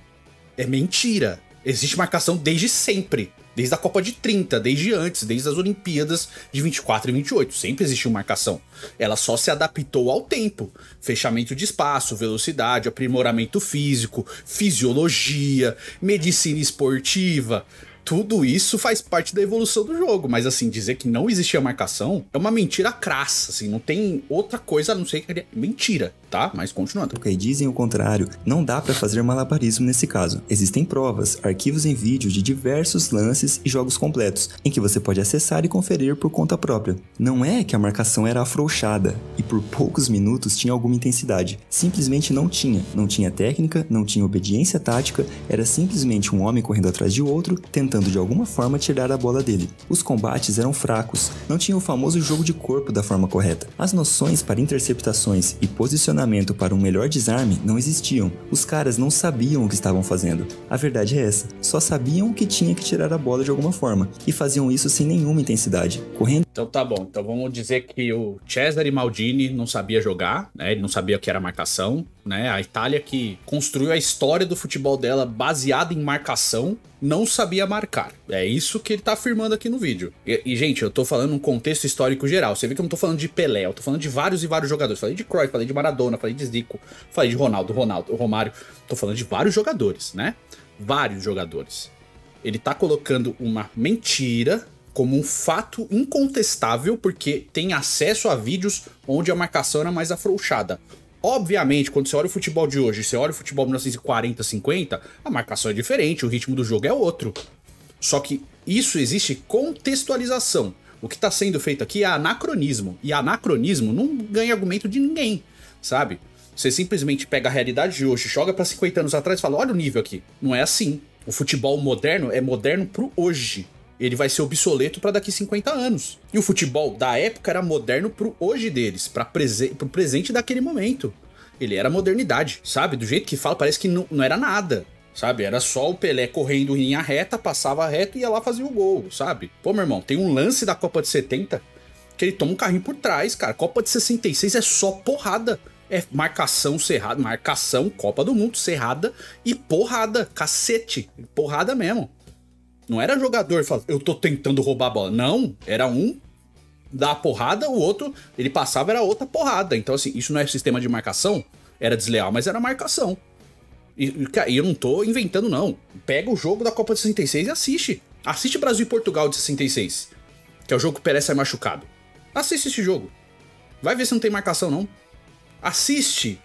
É mentira. Existe marcação desde sempre. Desde a Copa de 30, desde antes, desde as Olimpíadas de 24 e 28. Sempre existiu marcação. Ela só se adaptou ao tempo. Fechamento de espaço, velocidade, aprimoramento físico, fisiologia, medicina esportiva. Tudo isso faz parte da evolução do jogo, mas assim, dizer que não existia marcação é uma mentira crassa, assim, não tem outra coisa a não ser que é mentira, tá? Mas continuando. Ok, dizem o contrário, não dá pra fazer malabarismo nesse caso. Existem provas, arquivos em vídeo de diversos lances e jogos completos, em que você pode acessar e conferir por conta própria. Não é que a marcação era afrouxada, e por poucos minutos tinha alguma intensidade. Simplesmente não tinha. Não tinha técnica, não tinha obediência tática, era simplesmente um homem correndo atrás de outro, tentando de alguma forma tirar a bola dele. Os combates eram fracos, não tinha o famoso jogo de corpo da forma correta. As noções para interceptações e posicionamento para um melhor desarme não existiam. Os caras não sabiam o que estavam fazendo. A verdade é essa, só sabiam que tinha que tirar a bola de alguma forma, e faziam isso sem nenhuma intensidade, correndo. Então tá bom, então vamos dizer que o Cesare Maldini não sabia jogar, né? Ele não sabia o que era marcação, né? A Itália, que construiu a história do futebol dela baseada em marcação, não sabia marcar. É isso que ele tá afirmando aqui no vídeo. E gente, eu tô falando num contexto histórico geral. Você vê que eu não tô falando de Pelé, eu tô falando de vários e vários jogadores. Falei de Cruyff, falei de Maradona, falei de Zico, falei de Ronaldo, Romário. Tô falando de vários jogadores, né? Vários jogadores. Ele tá colocando uma mentira como um fato incontestável, porque tem acesso a vídeos onde a marcação era mais afrouxada. Obviamente, quando você olha o futebol de hoje, você olha o futebol de 1940, 50, a marcação é diferente, o ritmo do jogo é outro. Só que isso existe contextualização. O que está sendo feito aqui é anacronismo. E anacronismo não ganha argumento de ninguém, sabe? Você simplesmente pega a realidade de hoje, joga para 50 anos atrás e fala, olha o nível aqui. Não é assim. O futebol moderno é moderno pro hoje. Ele vai ser obsoleto para daqui 50 anos. E o futebol da época era moderno pro hoje deles, pro presente daquele momento. Ele era modernidade, sabe? Do jeito que fala, parece que não era nada, sabe? Era só o Pelé correndo em linha reta, passava reto e ia lá fazer o gol, sabe? Pô, meu irmão, tem um lance da Copa de 70 que ele toma um carrinho por trás, cara. Copa de 66 é só porrada. É marcação, cerrada, marcação, Copa do Mundo, cerrada e porrada, cacete, porrada mesmo. Não era jogador falando, eu tô tentando roubar a bola. Não, era um dar a porrada, o outro, ele passava, era outra porrada. Então, assim, isso não é sistema de marcação? Era desleal, mas era marcação. E eu não tô inventando, não. Pega o jogo da Copa de 66 e assiste. Assiste Brasil e Portugal de 66, que é o jogo que o Pelé sai machucado. Assiste esse jogo. Vai ver se não tem marcação, não. Assiste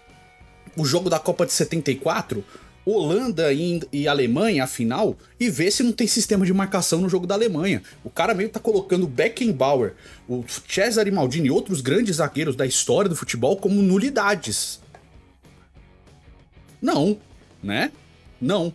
o jogo da Copa de 74, Holanda e Alemanha, a final, e vê se não tem sistema de marcação no jogo da Alemanha. O cara meio tá colocando o Beckenbauer, o Cesare Maldini e outros grandes zagueiros da história do futebol como nulidades. Não, né? Não.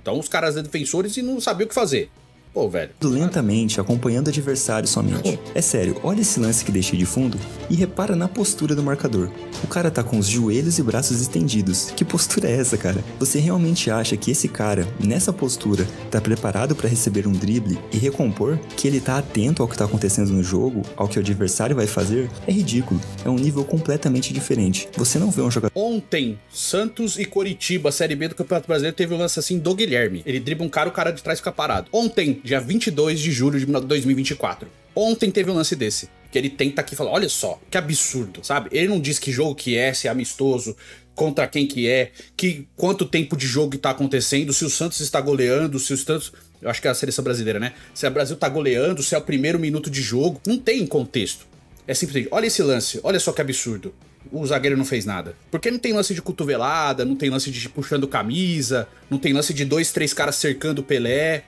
Então os caras eram defensores e não sabiam o que fazer. Pô, velho. Lentamente, acompanhando o adversário somente. É sério, olha esse lance que deixei de fundo e repara na postura do marcador. O cara tá com os joelhos e braços estendidos. Que postura é essa, cara? Você realmente acha que esse cara, nessa postura, tá preparado pra receber um drible e recompor? Que ele tá atento ao que tá acontecendo no jogo, ao que o adversário vai fazer? É ridículo. É um nível completamente diferente. Você não vê um jogador... Ontem, Santos e Coritiba, Série B do Campeonato Brasileiro, teve um lance assim do Guilherme. Ele dribla um cara, o cara de trás fica parado. Ontem, dia 22 de julho de 2024. Ontem teve um lance desse, que ele tenta aqui falar, olha só, que absurdo, sabe? Ele não diz que jogo que é, se é amistoso, contra quem que é, que quanto tempo de jogo que tá acontecendo, se o Santos está goleando, se o Santos... Eu acho que é a seleção brasileira, né? Se o Brasil tá goleando, se é o primeiro minuto de jogo. Não tem contexto. É simplesmente, olha esse lance, olha só que absurdo. O zagueiro não fez nada. Porque não tem lance de cotovelada, não tem lance de puxando camisa, não tem lance de 2, 3 caras cercando o Pelé,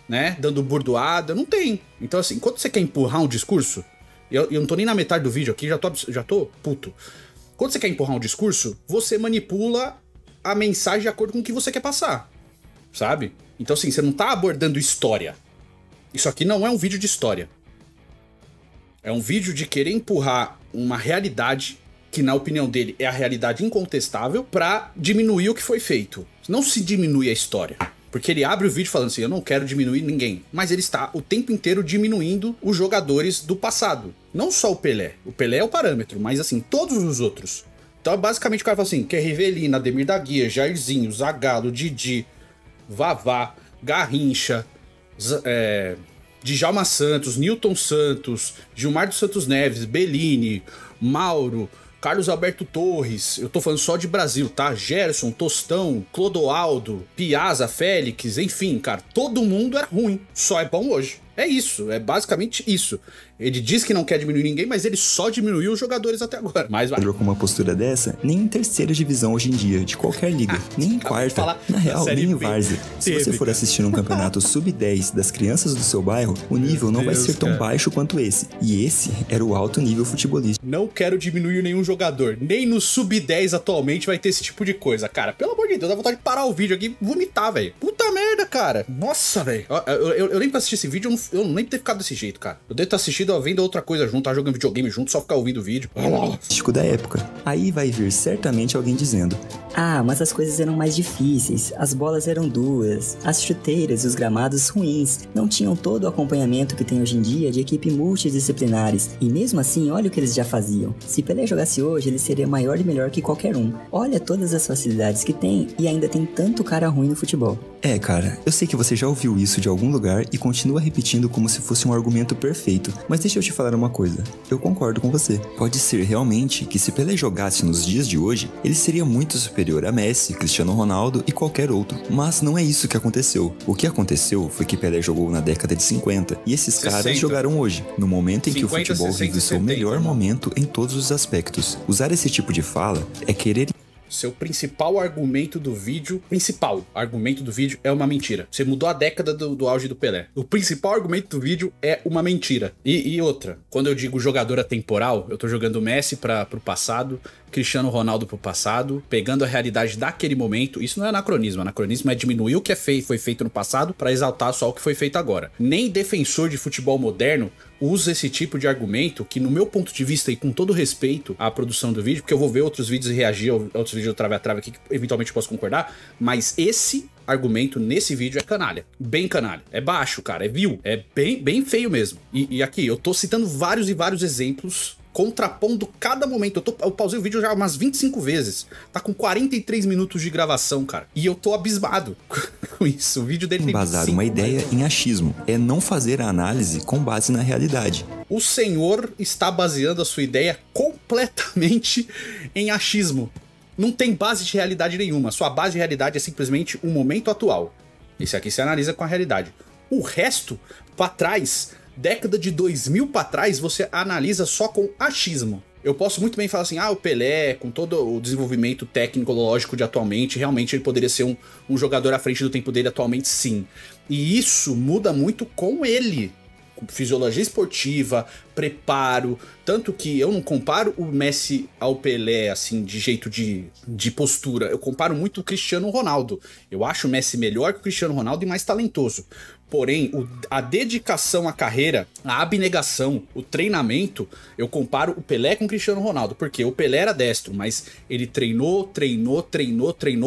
né, dando burdoada, não tem. Então assim, quando você quer empurrar um discurso, eu não tô nem na metade do vídeo aqui, já tô puto. Quando você quer empurrar um discurso, você manipula a mensagem de acordo com o que você quer passar, sabe? Então assim, você não tá abordando história. Isso aqui não é um vídeo de história. É um vídeo de querer empurrar uma realidade que, na opinião dele, é a realidade incontestável, pra diminuir o que foi feito. Não se diminui a história. Porque ele abre o vídeo falando assim, eu não quero diminuir ninguém. Mas ele está o tempo inteiro diminuindo os jogadores do passado. Não só o Pelé. O Pelé é o parâmetro, mas assim, todos os outros. Então basicamente o cara fala assim, que é Rivelino, Ademir da Guia, Jairzinho, Zagallo, Didi, Vavá, Garrincha, Djalma Santos, Newton Santos, Gilmar dos Santos Neves, Bellini, Mauro, Carlos Alberto Torres, eu tô falando só de Brasil, tá? Gerson, Tostão, Clodoaldo, Piazza, Félix, enfim, cara, todo mundo era ruim, só é bom hoje. É isso, é basicamente isso. Ele diz que não quer diminuir ninguém, mas ele só diminuiu os jogadores até agora. Mas vai. Com uma postura dessa, nem em terceira divisão hoje em dia, de qualquer liga, nem em quarta, na real, nem em várzea. Se você for assistir um campeonato sub-10 das crianças do seu bairro, o nível não vai ser tão baixo quanto esse. E esse era o alto nível futebolístico. Não quero diminuir nenhum jogador. Nem no sub-10 atualmente vai ter esse tipo de coisa, cara. Pelo amor de Deus, dá vontade de parar o vídeo aqui e vomitar, velho. Puta merda, cara. Nossa, velho. Eu lembro pra assistir esse vídeo, eu não lembro de ter ficado desse jeito, cara. Eu devo ter assistido vendo outra coisa junto, tá jogando videogame junto, só ficar ouvindo o vídeo. Da época. Aí vai vir certamente alguém dizendo: ah, mas as coisas eram mais difíceis, as bolas eram duras, as chuteiras e os gramados ruins, não tinham todo o acompanhamento que tem hoje em dia de equipe multidisciplinares, e mesmo assim, olha o que eles já faziam. Se Pelé jogasse hoje, ele seria maior e melhor que qualquer um. Olha todas as facilidades que tem, e ainda tem tanto cara ruim no futebol. É, cara, eu sei que você já ouviu isso de algum lugar e continua repetindo como se fosse um argumento perfeito, mas deixa eu te falar uma coisa, eu concordo com você. Pode ser realmente que se Pelé jogasse nos dias de hoje, ele seria muito superior a Messi, Cristiano Ronaldo e qualquer outro, mas não é isso que aconteceu. O que aconteceu foi que Pelé jogou na década de 50 e esses 60. Caras jogaram hoje, no momento em 50, que o futebol 60, vive o seu 70, melhor momento em todos os aspectos. Usar esse tipo de fala é querer... Seu principal argumento do vídeo, é uma mentira. Você mudou a década do auge do Pelé. O principal argumento do vídeo é uma mentira. E outra, quando eu digo jogador atemporal, eu tô jogando Messi pro passado, Cristiano Ronaldo pro passado, pegando a realidade daquele momento. Isso não é anacronismo. Anacronismo é diminuir o que foi feito no passado para exaltar só o que foi feito agora. Nem defensor de futebol moderno usa esse tipo de argumento que, no meu ponto de vista e com todo respeito à produção do vídeo, porque eu vou ver outros vídeos e reagir a outros vídeos do Trave a Trave aqui que eventualmente eu posso concordar, mas esse argumento nesse vídeo é canalha. Bem canalha. É baixo, cara. É vil. É bem feio mesmo. E aqui, eu tô citando vários e vários exemplos contrapondo cada momento. Eu pausei o vídeo já umas 25 vezes. Tá com 43 minutos de gravação, cara. E eu tô abismado com isso. O vídeo dele tem embasar uma ideia em achismo. É não fazer a análise com base na realidade. O senhor está baseando a sua ideia completamente em achismo. Não tem base de realidade nenhuma. Sua base de realidade é simplesmente o momento atual. Esse aqui se analisa com a realidade. O resto, pra trás... década de 2000 pra trás, você analisa só com achismo. Eu posso muito bem falar assim, o Pelé, com todo o desenvolvimento tecnológico de atualmente, realmente ele poderia ser um jogador à frente do tempo dele atualmente, sim. E isso muda muito com ele. Fisiologia esportiva, preparo, tanto que eu não comparo o Messi ao Pelé, assim, de jeito de postura. Eu comparo muito o Cristiano Ronaldo. Eu acho o Messi melhor que o Cristiano Ronaldo e mais talentoso. Porém, a dedicação à carreira, a abnegação, o treinamento, eu comparo o Pelé com o Cristiano Ronaldo. Porque o Pelé era destro, mas ele treinou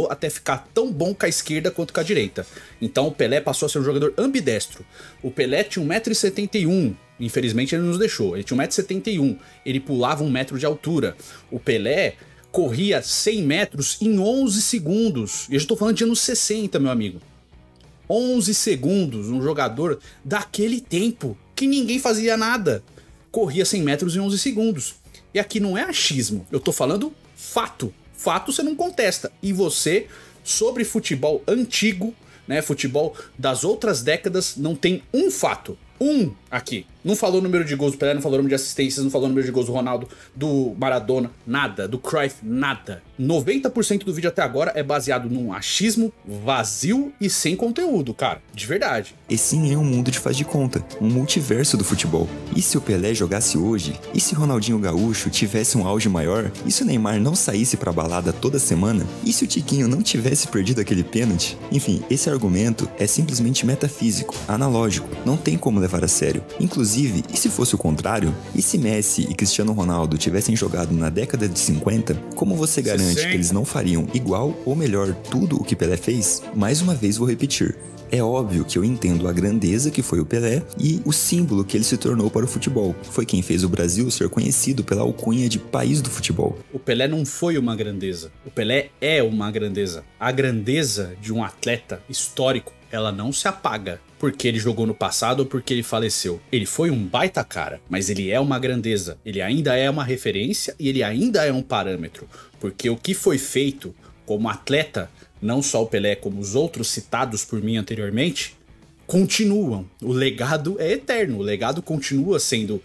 até ficar tão bom com a esquerda quanto com a direita. Então o Pelé passou a ser um jogador ambidestro. O Pelé tinha 1,71 m. Infelizmente ele nos deixou. Ele tinha 1,71 m. Ele pulava 1 metro de altura. O Pelé corria 100 metros em 11 segundos. E eu já tô falando de anos 60, meu amigo. 11 segundos, um jogador daquele tempo, que ninguém fazia nada, corria 100 metros em 11 segundos. E aqui não é achismo, eu tô falando fato. Fato você não contesta. E você, sobre futebol antigo, né, futebol das outras décadas, não tem um fato. Aqui. Não falou o número de gols do Pelé, não falou o número de assistências, não falou o número de gols do Ronaldo, do Maradona, nada. Do Cruyff, nada. 90% do vídeo até agora é baseado num achismo vazio e sem conteúdo, cara. De verdade. E sim, é um mundo de faz de conta. Um multiverso do futebol. E se o Pelé jogasse hoje? E se Ronaldinho Gaúcho tivesse um auge maior? E se o Neymar não saísse pra balada toda semana? E se o Tiquinho não tivesse perdido aquele pênalti? Enfim, esse argumento é simplesmente metafísico, analógico. Não tem como levar a sério. Inclusive, e se fosse o contrário? E se Messi e Cristiano Ronaldo tivessem jogado na década de 50, como você garante que eles não fariam igual ou melhor tudo o que Pelé fez? Mais uma vez vou repetir. É óbvio que eu entendo a grandeza que foi o Pelé e o símbolo que ele se tornou para o futebol. Foi quem fez o Brasil ser conhecido pela alcunha de país do futebol. O Pelé não foi uma grandeza. O Pelé é uma grandeza. A grandeza de um atleta histórico, ela não se apaga porque ele jogou no passado ou porque ele faleceu. Ele foi um baita cara, mas ele é uma grandeza. Ele ainda é uma referência e ele ainda é um parâmetro. Porque o que foi feito como atleta, não só o Pelé, como os outros citados por mim anteriormente, continuam. O legado é eterno. O legado continua sendo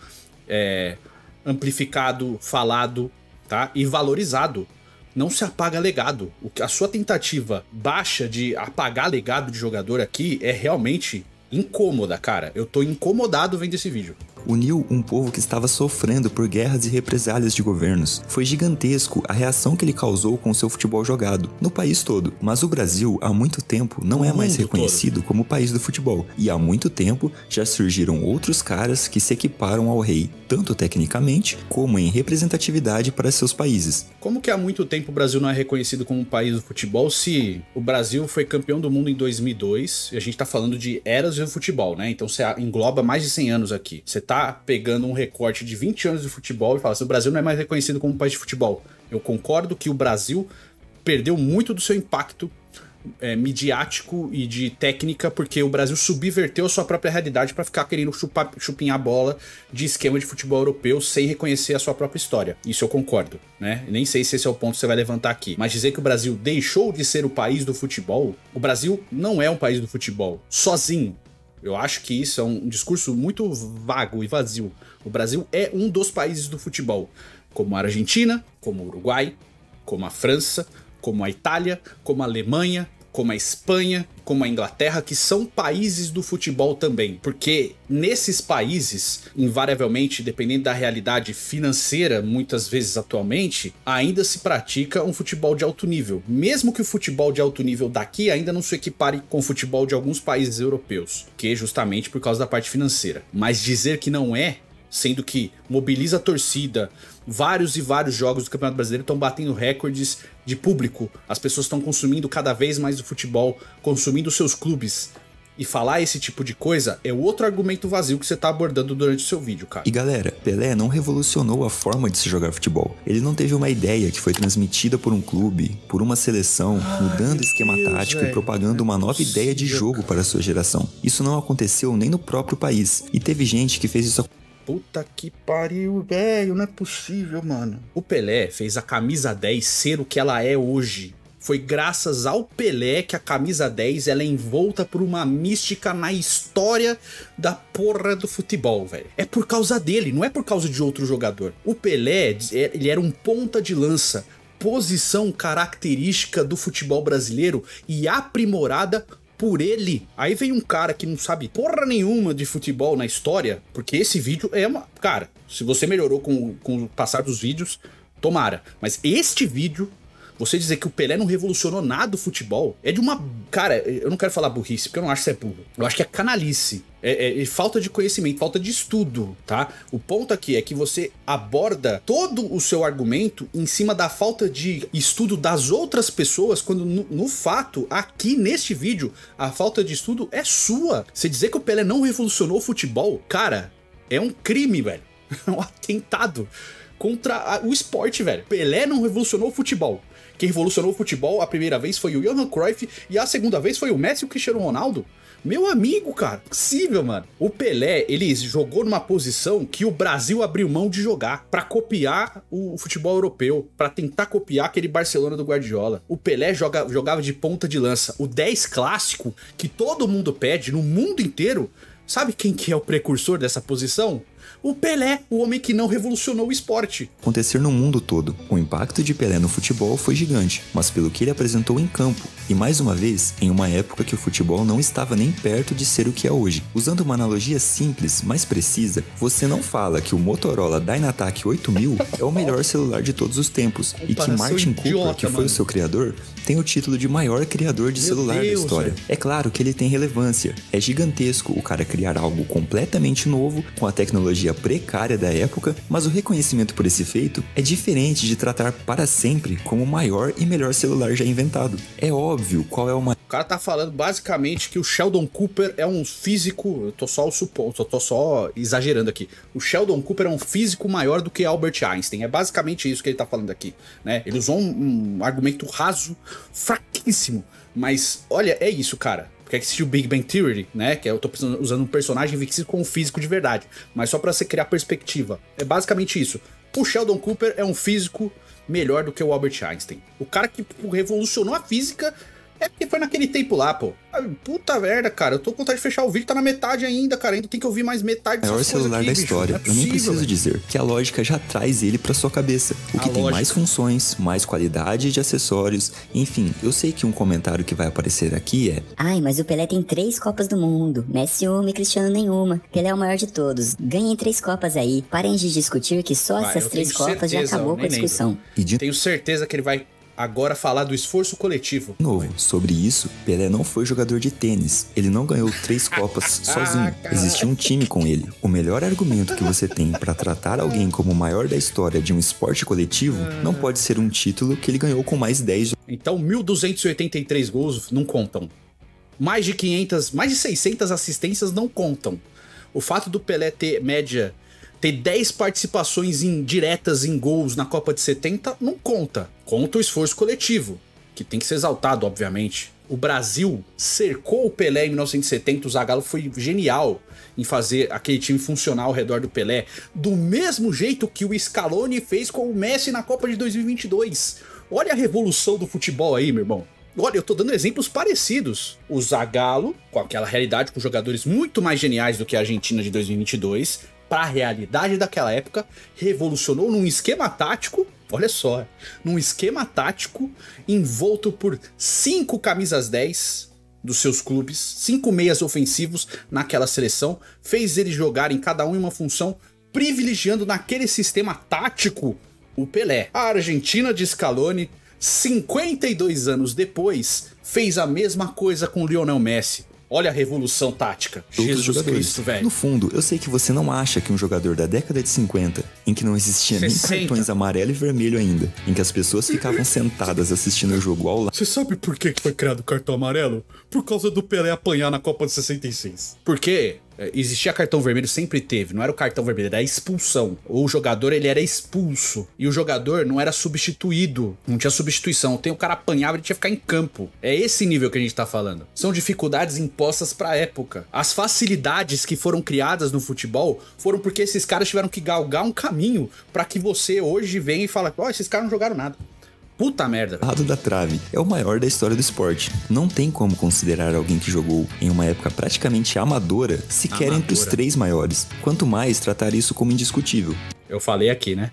amplificado, falado, tá? E valorizado. Não se apaga legado. A sua tentativa baixa de apagar legado de jogador aqui é realmente incômoda, cara. Eu tô incomodado vendo esse vídeo. Uniu um povo que estava sofrendo por guerras e represálias de governos. Foi gigantesco a reação que ele causou com o seu futebol jogado, no país todo. Mas o Brasil, há muito tempo, não é mais reconhecido como o país do futebol. E há muito tempo já surgiram outros caras que se equiparam ao rei, tanto tecnicamente como em representatividade para seus países. Como que há muito tempo o Brasil não é reconhecido como um país do futebol se o Brasil foi campeão do mundo em 2002 e a gente tá falando de eras do futebol, né? Então você engloba mais de 100 anos aqui. Você tá pegando um recorte de 20 anos de futebol e fala assim, o Brasil não é mais reconhecido como um país de futebol. Eu concordo que o Brasil perdeu muito do seu impacto midiático e de técnica, porque o Brasil subverteu a sua própria realidade para ficar querendo chupinhar a bola de esquema de futebol europeu sem reconhecer a sua própria história. Isso eu concordo, né? Nem sei se esse é o ponto que você vai levantar aqui. Mas dizer que o Brasil deixou de ser o país do futebol, o Brasil não é um país do futebol, sozinho. Eu acho que isso é um discurso muito vago e vazio. O Brasil é um dos países do futebol, como a Argentina, como o Uruguai, como a França, como a Itália, como a Alemanha, como a Espanha, como a Inglaterra, que são países do futebol também. Porque nesses países, invariavelmente, dependendo da realidade financeira, muitas vezes atualmente, ainda se pratica um futebol de alto nível. Mesmo que o futebol de alto nível daqui ainda não se equipare com o futebol de alguns países europeus, que é justamente por causa da parte financeira. Mas dizer que não é, sendo que mobiliza a torcida, vários e vários jogos do Campeonato Brasileiro estão batendo recordes de público, as pessoas estão consumindo cada vez mais o futebol, consumindo seus clubes, e falar esse tipo de coisa é outro argumento vazio que você tá abordando durante o seu vídeo, cara. E galera, Pelé não revolucionou a forma de se jogar futebol. Ele não teve uma ideia que foi transmitida por um clube, por uma seleção, mudando esquema tático e propagando uma nova ideia de jogo para a sua geração. Isso não aconteceu nem no próprio país, e teve gente que fez isso. Puta que pariu, velho, não é possível, mano. O Pelé fez a camisa 10 ser o que ela é hoje. Foi graças ao Pelé que a camisa 10 ela é envolta por uma mística na história da porra do futebol, velho. É por causa dele, não é por causa de outro jogador. O Pelé, ele era um ponta de lança, posição característica do futebol brasileiro e aprimorada por ele. Aí vem um cara que não sabe porra nenhuma de futebol na história, porque esse vídeo é uma... Cara, se você melhorou com o passar dos vídeos, tomara. Mas este vídeo, você dizer que o Pelé não revolucionou nada do futebol, é de uma... Cara, eu não quero falar burrice, porque eu não acho que é burro. Eu acho que é canalice. É falta de conhecimento, falta de estudo, tá? O ponto aqui é que você aborda todo o seu argumento em cima da falta de estudo das outras pessoas, quando no fato, aqui neste vídeo, a falta de estudo é sua. Você dizer que o Pelé não revolucionou o futebol, cara, é um crime, velho. É um atentado contra o esporte, velho. Pelé não revolucionou o futebol. Quem revolucionou o futebol a primeira vez foi o Johan Cruyff e a segunda vez foi o Messi e o Cristiano Ronaldo. Meu amigo, cara, possível, mano. O Pelé, ele jogou numa posição que o Brasil abriu mão de jogar pra copiar o futebol europeu, pra tentar copiar aquele Barcelona do Guardiola. O Pelé jogava de ponta de lança. O 10 clássico, que todo mundo pede no mundo inteiro, sabe quem que é o precursor dessa posição? O Pelé, o homem que não revolucionou o esporte. Acontecer no mundo todo. O impacto de Pelé no futebol foi gigante, mas pelo que ele apresentou em campo. E mais uma vez, em uma época que o futebol não estava nem perto de ser o que é hoje. Usando uma analogia simples, mas precisa, você não fala que o Motorola Dynatac 8000 é o melhor celular de todos os tempos e que Martin Cooper, que foi o seu criador, tem o título de maior criador de celular da história. É claro que ele tem relevância. É gigantesco o cara criar algo completamente novo com a tecnologia precária da época, mas o reconhecimento por esse feito é diferente de tratar para sempre como o maior e melhor celular já inventado. É óbvio qual é o maior. O cara tá falando basicamente que o Sheldon Cooper é um físico, eu tô só exagerando aqui. O Sheldon Cooper é um físico maior do que Albert Einstein. É basicamente isso que ele tá falando aqui, né? Ele usou um argumento raso, fraquíssimo. Mas, olha, é isso, cara. Porque é que existe o Big Bang Theory, né? Que eu tô usando um personagem fictício com um físico de verdade. Mas só pra você criar perspectiva. É basicamente isso. O Sheldon Cooper é um físico melhor do que o Albert Einstein. O cara que revolucionou a física é porque foi naquele tempo lá, pô. Puta merda, cara. Eu tô com vontade de fechar o vídeo, tá na metade ainda, cara. Ainda tem que ouvir mais metade dessas coisas aqui, maior celular da história. Eu nem preciso dizer que a lógica já traz ele pra sua cabeça. O que tem mais funções, mais qualidade de acessórios. Enfim, eu sei que um comentário que vai aparecer aqui é: ai, mas o Pelé tem 3 Copas do Mundo. Messi uma e Cristiano nenhuma. Pelé é o maior de todos. Ganhem 3 Copas aí. Parem de discutir que só essas 3 Copas já acabou com a discussão. Tenho certeza que ele vai agora falar do esforço coletivo. Novo, sobre isso, Pelé não foi jogador de tênis. Ele não ganhou 3 Copas sozinho. Existia um time com ele. O melhor argumento que você tem pra tratar alguém como o maior da história de um esporte coletivo não pode ser um título que ele ganhou com mais 10. Então 1.283 gols não contam. Mais de 600 assistências não contam. O fato do Pelé ter 10 participações diretas em gols na Copa de 70 não conta. Conta o esforço coletivo, que tem que ser exaltado, obviamente. O Brasil cercou o Pelé em 1970, o Zagallo foi genial em fazer aquele time funcionar ao redor do Pelé, do mesmo jeito que o Scaloni fez com o Messi na Copa de 2022. Olha a revolução do futebol aí, meu irmão. Olha, eu tô dando exemplos parecidos. O Zagallo, com aquela realidade, com jogadores muito mais geniais do que a Argentina de 2022, para a realidade daquela época, revolucionou num esquema tático, olha só, num esquema tático envolto por 5 camisas 10 dos seus clubes, 5 meias ofensivos naquela seleção, fez eles jogarem cada um em uma função, privilegiando naquele sistema tático o Pelé. A Argentina de Scaloni, 52 anos depois, fez a mesma coisa com o Lionel Messi. Olha a revolução tática. Jesus Cristo, velho. No fundo, eu sei que você não acha que um jogador da década de 50, em que não existia nem cartões amarelo e vermelho ainda, em que as pessoas ficavam sentadas assistindo o jogo ao lado... Você sabe por que foi criado o cartão amarelo? Por causa do Pelé apanhar na Copa de 66. Por quê? Existia cartão vermelho, sempre teve. Não era o cartão vermelho, era a expulsão. O jogador, ele era expulso. E o jogador não era substituído. Não tinha substituição. O cara apanhava, ele tinha que ficar em campo. É esse nível que a gente tá falando. São dificuldades impostas pra época. As facilidades que foram criadas no futebol foram porque esses caras tiveram que galgar um caminho pra que você hoje venha e fala: ó, esses caras não jogaram nada. Puta merda. Lado da trave é o maior da história do esporte. Não tem como considerar alguém que jogou em uma época praticamente amadora sequer entre os 3 maiores. Quanto mais tratar isso como indiscutível. Eu falei aqui, né?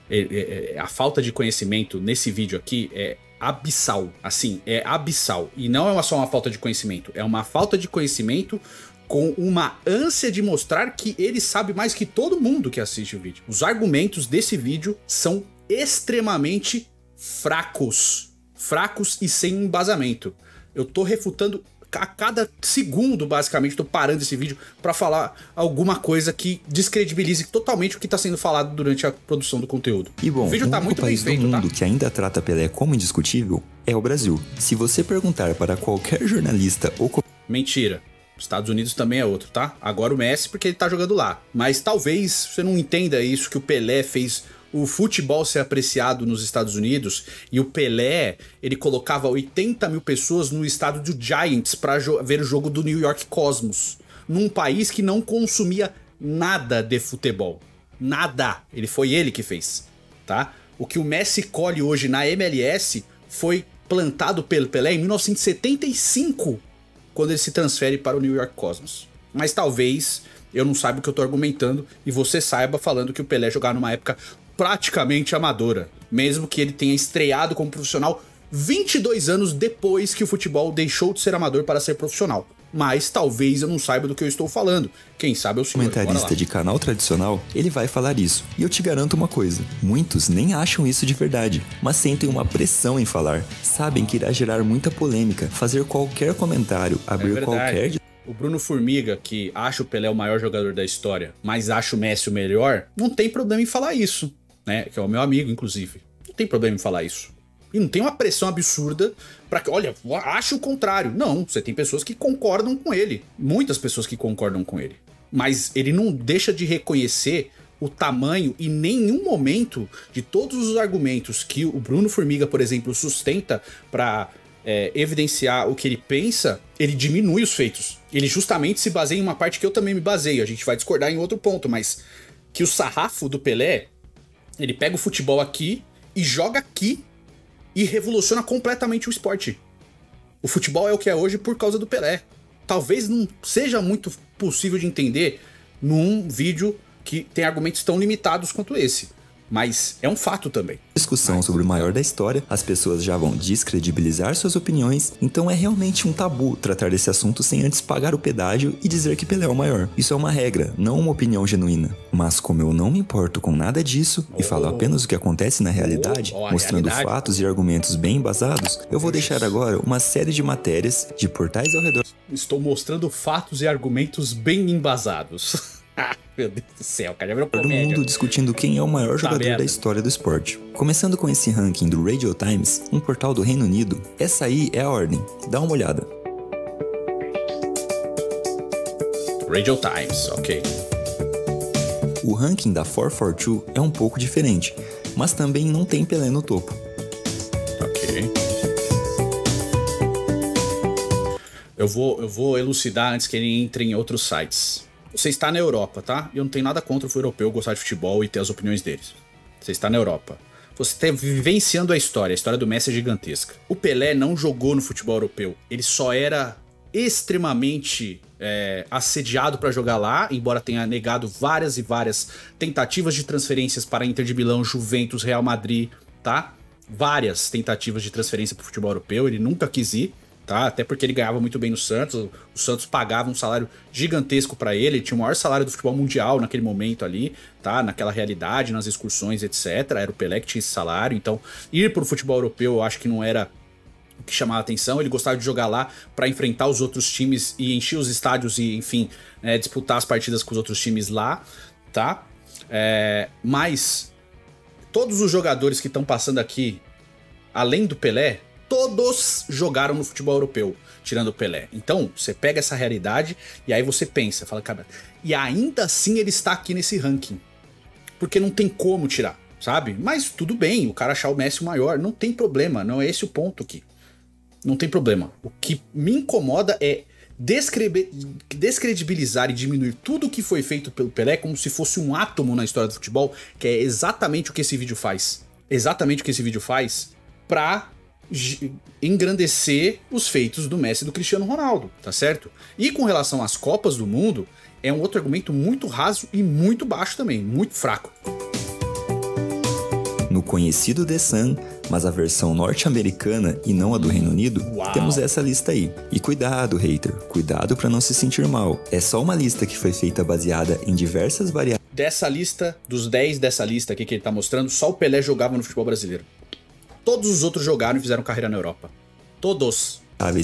A falta de conhecimento nesse vídeo aqui é abissal. Assim, é abissal. E não é só uma falta de conhecimento. É uma falta de conhecimento com uma ânsia de mostrar que ele sabe mais que todo mundo que assiste o vídeo. Os argumentos desse vídeo são extremamente fracos e sem embasamento. Eu tô refutando a cada segundo, basicamente, tô parando esse vídeo pra falar alguma coisa que descredibilize totalmente o que tá sendo falado durante a produção do conteúdo. E bom, o vídeo tá muito bem feito, do mundo que ainda trata Pelé como indiscutível é o Brasil. Se você perguntar para qualquer jornalista ou... Mentira. Estados Unidos também é outro, tá? Agora o Messi porque ele tá jogando lá. Mas talvez você não entenda isso, que o Pelé fez o futebol ser apreciado nos Estados Unidos, e o Pelé, ele colocava 80 mil pessoas no estádio do Giants pra ver o jogo do New York Cosmos, num país que não consumia nada de futebol. Nada. Foi ele que fez, tá? O que o Messi colhe hoje na MLS foi plantado pelo Pelé em 1975, quando ele se transfere para o New York Cosmos. Mas talvez eu não saiba o que eu tô argumentando e você saiba falando que o Pelé jogava numa época praticamente amadora, mesmo que ele tenha estreado como profissional 22 anos depois que o futebol deixou de ser amador para ser profissional. Mas talvez eu não saiba do que eu estou falando. Quem sabe é o senhor. Comentarista de canal tradicional, ele vai falar isso. E eu te garanto uma coisa, muitos nem acham isso de verdade, mas sentem uma pressão em falar. Sabem que irá gerar muita polêmica, fazer qualquer comentário, abrir qualquer... O Bruno Formiga, que acha o Pelé o maior jogador da história, mas acha o Messi o melhor, não tem problema em falar isso, né? Que é o meu amigo, inclusive. Não tem problema em falar isso. E não tem uma pressão absurda pra que, olha, acha o contrário. Não, você tem pessoas que concordam com ele. Muitas pessoas que concordam com ele. Mas ele não deixa de reconhecer o tamanho e nenhum momento de todos os argumentos que o Bruno Formiga, por exemplo, sustenta pra evidenciar o que ele pensa, ele diminui os feitos. Ele justamente se baseia em uma parte que eu também me baseio. A gente vai discordar em outro ponto, mas que o sarrafo do Pelé, ele pega o futebol aqui e joga aqui e revoluciona completamente o esporte. O futebol é o que é hoje por causa do Pelé. Talvez não seja muito possível de entender num vídeo que tem argumentos tão limitados quanto esse. Mas é um fato também. Discussão sobre o maior da história, as pessoas já vão descredibilizar suas opiniões, então é realmente um tabu tratar desse assunto sem antes pagar o pedágio e dizer que Pelé é o maior. Isso é uma regra, não uma opinião genuína. Mas como eu não me importo com nada disso e falo apenas o que acontece na realidade, mostrando fatos e argumentos bem embasados, eu vou deixar agora uma série de matérias de portais ao redor. Estou mostrando fatos e argumentos bem embasados. Meu Deus do céu, cara, já virou comédia. Todo mundo discutindo quem é o maior jogador da história do esporte. Começando com esse ranking do Radio Times, um portal do Reino Unido, essa aí é a ordem, dá uma olhada. Radio Times, ok. O ranking da 442 é um pouco diferente, mas também não tem Pelé no topo. Ok. Eu vou elucidar antes que ele entre em outros sites. Você está na Europa, tá? Eu não tenho nada contra o europeu gostar de futebol e ter as opiniões deles. Você está na Europa. Você está vivenciando a história do Messi é gigantesca. O Pelé não jogou no futebol europeu. Ele só era extremamente assediado para jogar lá, embora tenha negado várias e várias tentativas de transferências para Inter de Milão, Juventus, Real Madrid, tá? Várias tentativas de transferência para o futebol europeu, ele nunca quis ir. Tá? Até porque ele ganhava muito bem no Santos, o Santos pagava um salário gigantesco para ele tinha o maior salário do futebol mundial naquele momento ali, tá? Naquela realidade, nas excursões, etc. Era o Pelé que tinha esse salário, então ir pro futebol europeu eu acho que não era o que chamava a atenção. Ele gostava de jogar lá para enfrentar os outros times e encher os estádios e, enfim, disputar as partidas com os outros times lá, tá? Mas todos os jogadores que estão passando aqui, além do Pelé, todos jogaram no futebol europeu, tirando o Pelé. Então, você pega essa realidade e aí você pensa, fala, cara, e ainda assim ele está aqui nesse ranking. Porque não tem como tirar, sabe? Mas tudo bem, o cara achar o Messi o maior, não tem problema, não é esse o ponto aqui. Não tem problema. O que me incomoda é descredibilizar e diminuir tudo o que foi feito pelo Pelé como se fosse um átomo na história do futebol, que é exatamente o que esse vídeo faz. Exatamente o que esse vídeo faz pra engrandecer os feitos do Messi e do Cristiano Ronaldo, tá certo? E com relação às Copas do Mundo, é um outro argumento muito raso e muito baixo também, muito fraco. No conhecido The Sun, mas a versão norte-americana e não a do Reino Unido, temos essa lista aí. E cuidado, hater, cuidado pra não se sentir mal. É só uma lista que foi feita baseada em diversas variáveis. Dessa lista, dos 10 dessa lista aqui que ele tá mostrando, só o Pelé jogava no futebol brasileiro. Todos os outros jogaram e fizeram carreira na Europa. Todos.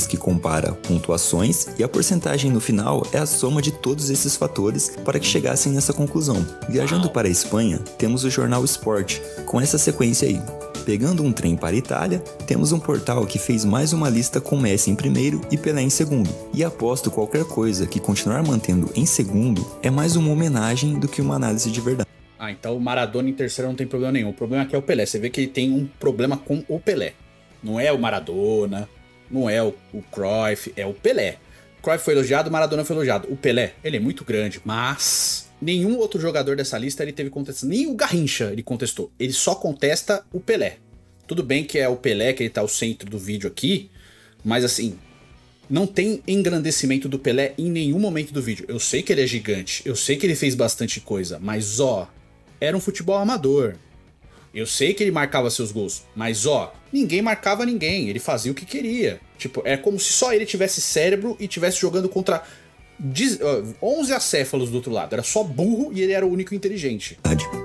Que compara pontuações e a porcentagem no final é a soma de todos esses fatores para que chegassem nessa conclusão. Viajando para a Espanha, temos o jornal Sport, com essa sequência aí. Pegando um trem para a Itália, temos um portal que fez mais uma lista com Messi em primeiro e Pelé em segundo. E aposto qualquer coisa que continuar mantendo em segundo é mais uma homenagem do que uma análise de verdade. Então o Maradona em terceiro não tem problema nenhum. O problema aqui é o Pelé. Você vê que ele tem um problema com o Pelé. Não é o Maradona, não é o Cruyff, é o Pelé. O Cruyff foi elogiado, o Maradona foi elogiado. O Pelé, ele é muito grande, mas nenhum outro jogador dessa lista ele teve contestação. Nem o Garrincha ele contestou. Ele só contesta o Pelé. Tudo bem que é o Pelé que ele tá ao centro do vídeo aqui, mas assim, não tem engrandecimento do Pelé em nenhum momento do vídeo. Eu sei que ele é gigante, eu sei que ele fez bastante coisa, mas era um futebol amador. Eu sei que ele marcava seus gols, mas ninguém marcava ninguém, ele fazia o que queria. Tipo, é como se só ele tivesse cérebro e tivesse jogando contra 11 acéfalos do outro lado. Era só burro e ele era o único inteligente.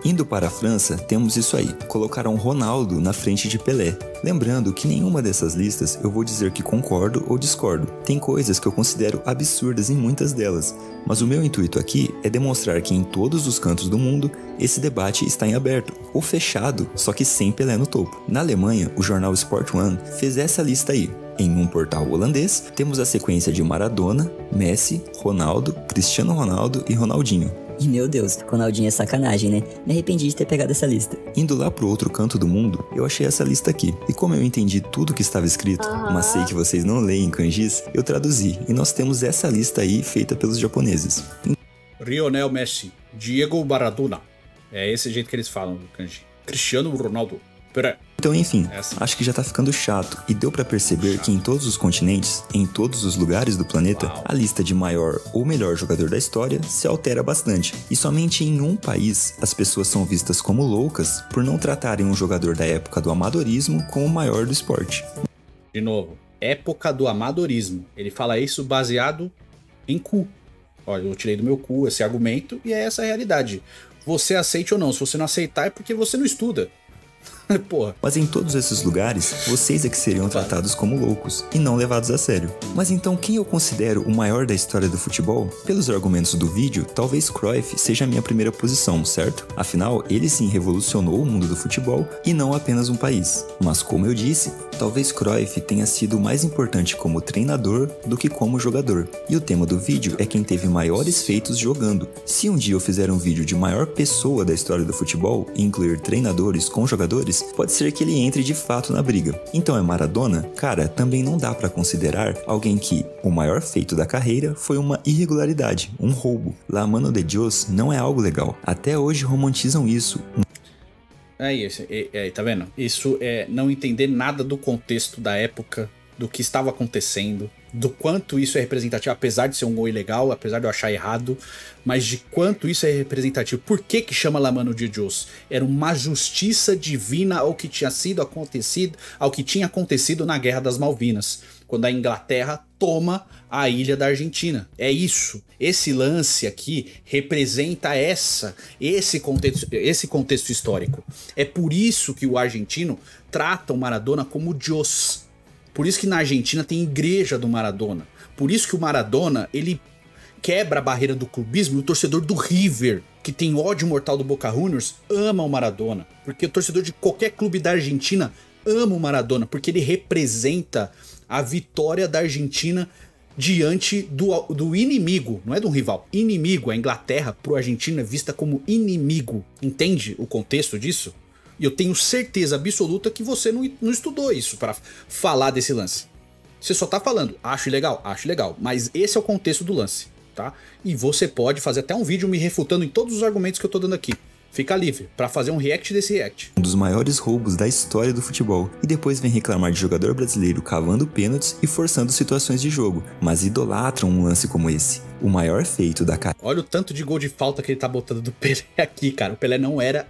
Indo para a França, temos isso aí. Colocaram Ronaldo na frente de Pelé. Lembrando que nenhuma dessas listas eu vou dizer que concordo ou discordo. Tem coisas que eu considero absurdas em muitas delas. Mas o meu intuito aqui é demonstrar que em todos os cantos do mundo, esse debate está em aberto, ou fechado, só que sem Pelé no topo. Na Alemanha, o jornal Sport One fez essa lista aí. Em um portal holandês, temos a sequência de Maradona, Messi, Ronaldo, Cristiano Ronaldo e Ronaldinho. E meu Deus, Ronaldinho é sacanagem, né? Me arrependi de ter pegado essa lista. Indo lá pro outro canto do mundo, eu achei essa lista aqui. E como eu entendi tudo que estava escrito, mas sei que vocês não leem kanjis, eu traduzi. E nós temos essa lista aí feita pelos japoneses. Lionel Messi, Diego Maradona. É esse jeito que eles falam no kanji. Cristiano Ronaldo. Então, enfim, acho que já tá ficando chato e deu pra perceber que em todos os continentes, em todos os lugares do planeta, a lista de maior ou melhor jogador da história se altera bastante. E somente em um país as pessoas são vistas como loucas por não tratarem um jogador da época do amadorismo como o maior do esporte. De novo, época do amadorismo. Ele fala isso baseado em cu. Olha, eu tirei do meu cu esse argumento e é essa a realidade. Você aceite ou não, se você não aceitar é porque você não estuda. Porra. Mas em todos esses lugares, vocês é que seriam tratados como loucos e não levados a sério. Mas então quem eu considero o maior da história do futebol? Pelos argumentos do vídeo, talvez Cruyff seja a minha primeira posição, certo? Afinal, ele sim revolucionou o mundo do futebol e não apenas um país. Mas como eu disse, talvez Cruyff tenha sido mais importante como treinador do que como jogador. E o tema do vídeo é quem teve maiores feitos jogando. Se um dia eu fizer um vídeo de maior pessoa da história do futebol e incluir treinadores com jogadores, pode ser que ele entre de fato na briga. Então é Maradona? Cara, também não dá pra considerar alguém que o maior feito da carreira foi uma irregularidade, um roubo. La mano de Dios não é algo legal. Até hoje romantizam isso. Tá vendo? Isso é não entender nada do contexto da época, do que estava acontecendo, do quanto isso é representativo, apesar de ser um gol ilegal, apesar de eu achar errado, mas de quanto isso é representativo. Por que que chama La Mano de Dios? Era uma justiça divina ao que tinha acontecido na Guerra das Malvinas, quando a Inglaterra toma a ilha da Argentina. É isso. Esse lance aqui representa esse contexto histórico. É por isso que o argentino trata o Maradona como Dios. Por isso que na Argentina tem igreja do Maradona. Por isso que o Maradona, ele quebra a barreira do clubismo, e o torcedor do River, que tem ódio mortal do Boca Juniors, ama o Maradona. Porque o torcedor de qualquer clube da Argentina ama o Maradona, porque ele representa a vitória da Argentina diante do inimigo, não é do rival, inimigo. A Inglaterra pro argentino é vista como inimigo. Entende o contexto disso? E eu tenho certeza absoluta que você não estudou isso para falar desse lance. Você só tá falando, acho legal, mas esse é o contexto do lance, tá? E você pode fazer até um vídeo me refutando em todos os argumentos que eu tô dando aqui. Fica livre para fazer um react desse react. Um dos maiores roubos da história do futebol. E depois vem reclamar de jogador brasileiro cavando pênaltis e forçando situações de jogo. Mas idolatram um lance como esse. O maior feito da carreira. Olha o tanto de gol de falta que ele tá botando do Pelé aqui, cara. O Pelé não era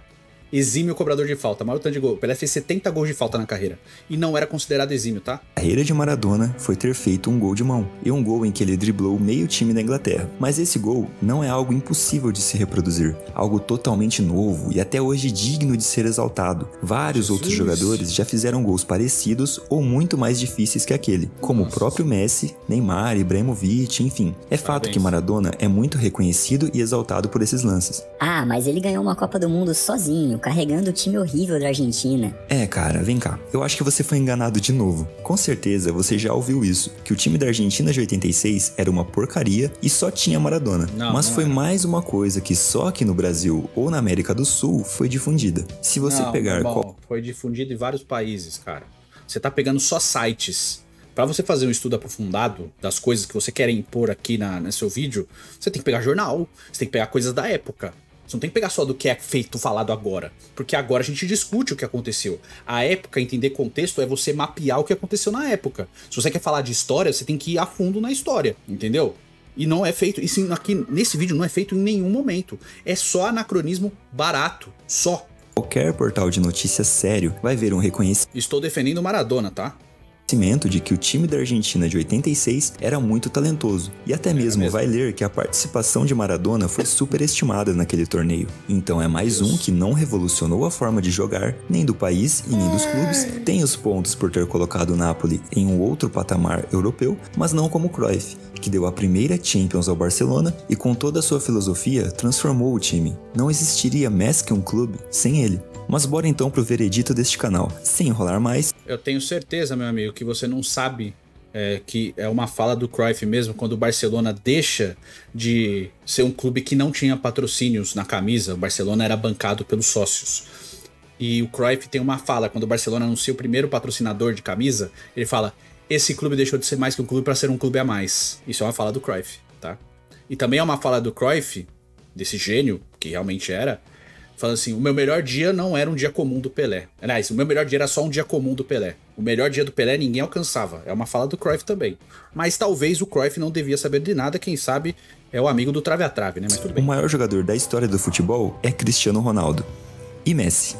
exímio cobrador de falta, maior tanto de gol. O Pelé fez 70 gols de falta na carreira e não era considerado exímio, tá? A carreira de Maradona foi ter feito um gol de mão, e um gol em que ele driblou meio time da Inglaterra. Mas esse gol não é algo impossível de se reproduzir, algo totalmente novo e até hoje digno de ser exaltado. Vários outros jogadores já fizeram gols parecidos ou muito mais difíceis que aquele, como o próprio Messi, Neymar, Ibrahimovic, enfim. É fato que Maradona é muito reconhecido e exaltado por esses lances. Ah, mas ele ganhou uma Copa do Mundo sozinho, carregando o time horrível da Argentina. É, cara, vem cá. Eu acho que você foi enganado de novo. Com certeza você já ouviu isso, que o time da Argentina de 86 era uma porcaria e só tinha Maradona. Mas foi mais uma coisa que só aqui no Brasil ou na América do Sul foi difundida. Se você pegar... Foi difundido em vários países, cara. Você tá pegando só sites. Pra você fazer um estudo aprofundado das coisas que você quer impor aqui no seu vídeo, você tem que pegar jornal, você tem que pegar coisas da época. Você não tem que pegar só do que é feito, falado agora. Porque agora a gente discute o que aconteceu. A época, entender contexto, é você mapear o que aconteceu na época. Se você quer falar de história, você tem que ir a fundo na história, entendeu? E não é feito, isso aqui nesse vídeo não é feito em nenhum momento. É só anacronismo barato, só. Qualquer portal de notícias sério vai ver um reconhecimento. Estou defendendo Maradona, tá? De que o time da Argentina de 86 era muito talentoso, e até mesmo vai ler que a participação de Maradona foi superestimada naquele torneio. Então é mais um que não revolucionou a forma de jogar, nem do país e nem dos clubes, tem os pontos por ter colocado o Napoli em um outro patamar europeu, mas não como Cruyff, que deu a primeira Champions ao Barcelona e com toda a sua filosofia transformou o time. Não existiria mais que um clube sem ele. Mas bora então pro veredito deste canal, sem enrolar mais. Eu tenho certeza, meu amigo, que você não sabe que é uma fala do Cruyff mesmo, quando o Barcelona deixa de ser um clube que não tinha patrocínios na camisa. O Barcelona era bancado pelos sócios. E o Cruyff tem uma fala, quando o Barcelona anuncia o primeiro patrocinador de camisa, ele fala: esse clube deixou de ser mais que um clube para ser um clube a mais. Isso é uma fala do Cruyff, tá? E também é uma fala do Cruyff, desse gênio, que realmente era, falando assim: o meu melhor dia não era um dia comum do Pelé. Aliás, o meu melhor dia era só um dia comum do Pelé. O melhor dia do Pelé ninguém alcançava. É uma fala do Cruyff também. Mas talvez o Cruyff não devia saber de nada, quem sabe é o amigo do trave a trave, né? Mas tudo bem. O maior jogador da história do futebol é Cristiano Ronaldo. E Messi.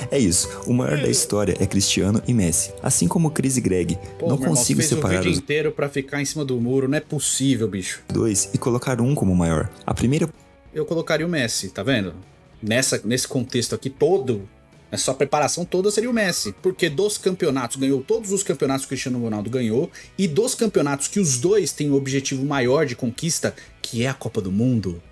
É isso, o maior da história é Cristiano e Messi. Assim como Chris e Greg. Pô, não consigo separar o vídeo inteiro pra ficar em cima do muro, não é possível, bicho. Dois e colocar um como maior. A primeira... Eu colocaria o Messi, tá vendo? Nesse contexto aqui todo, essa preparação toda seria o Messi. Porque dos campeonatos, ganhou todos os campeonatos que o Cristiano Ronaldo ganhou. E dos campeonatos que os dois têm o objetivo maior de conquista, que é a Copa do Mundo,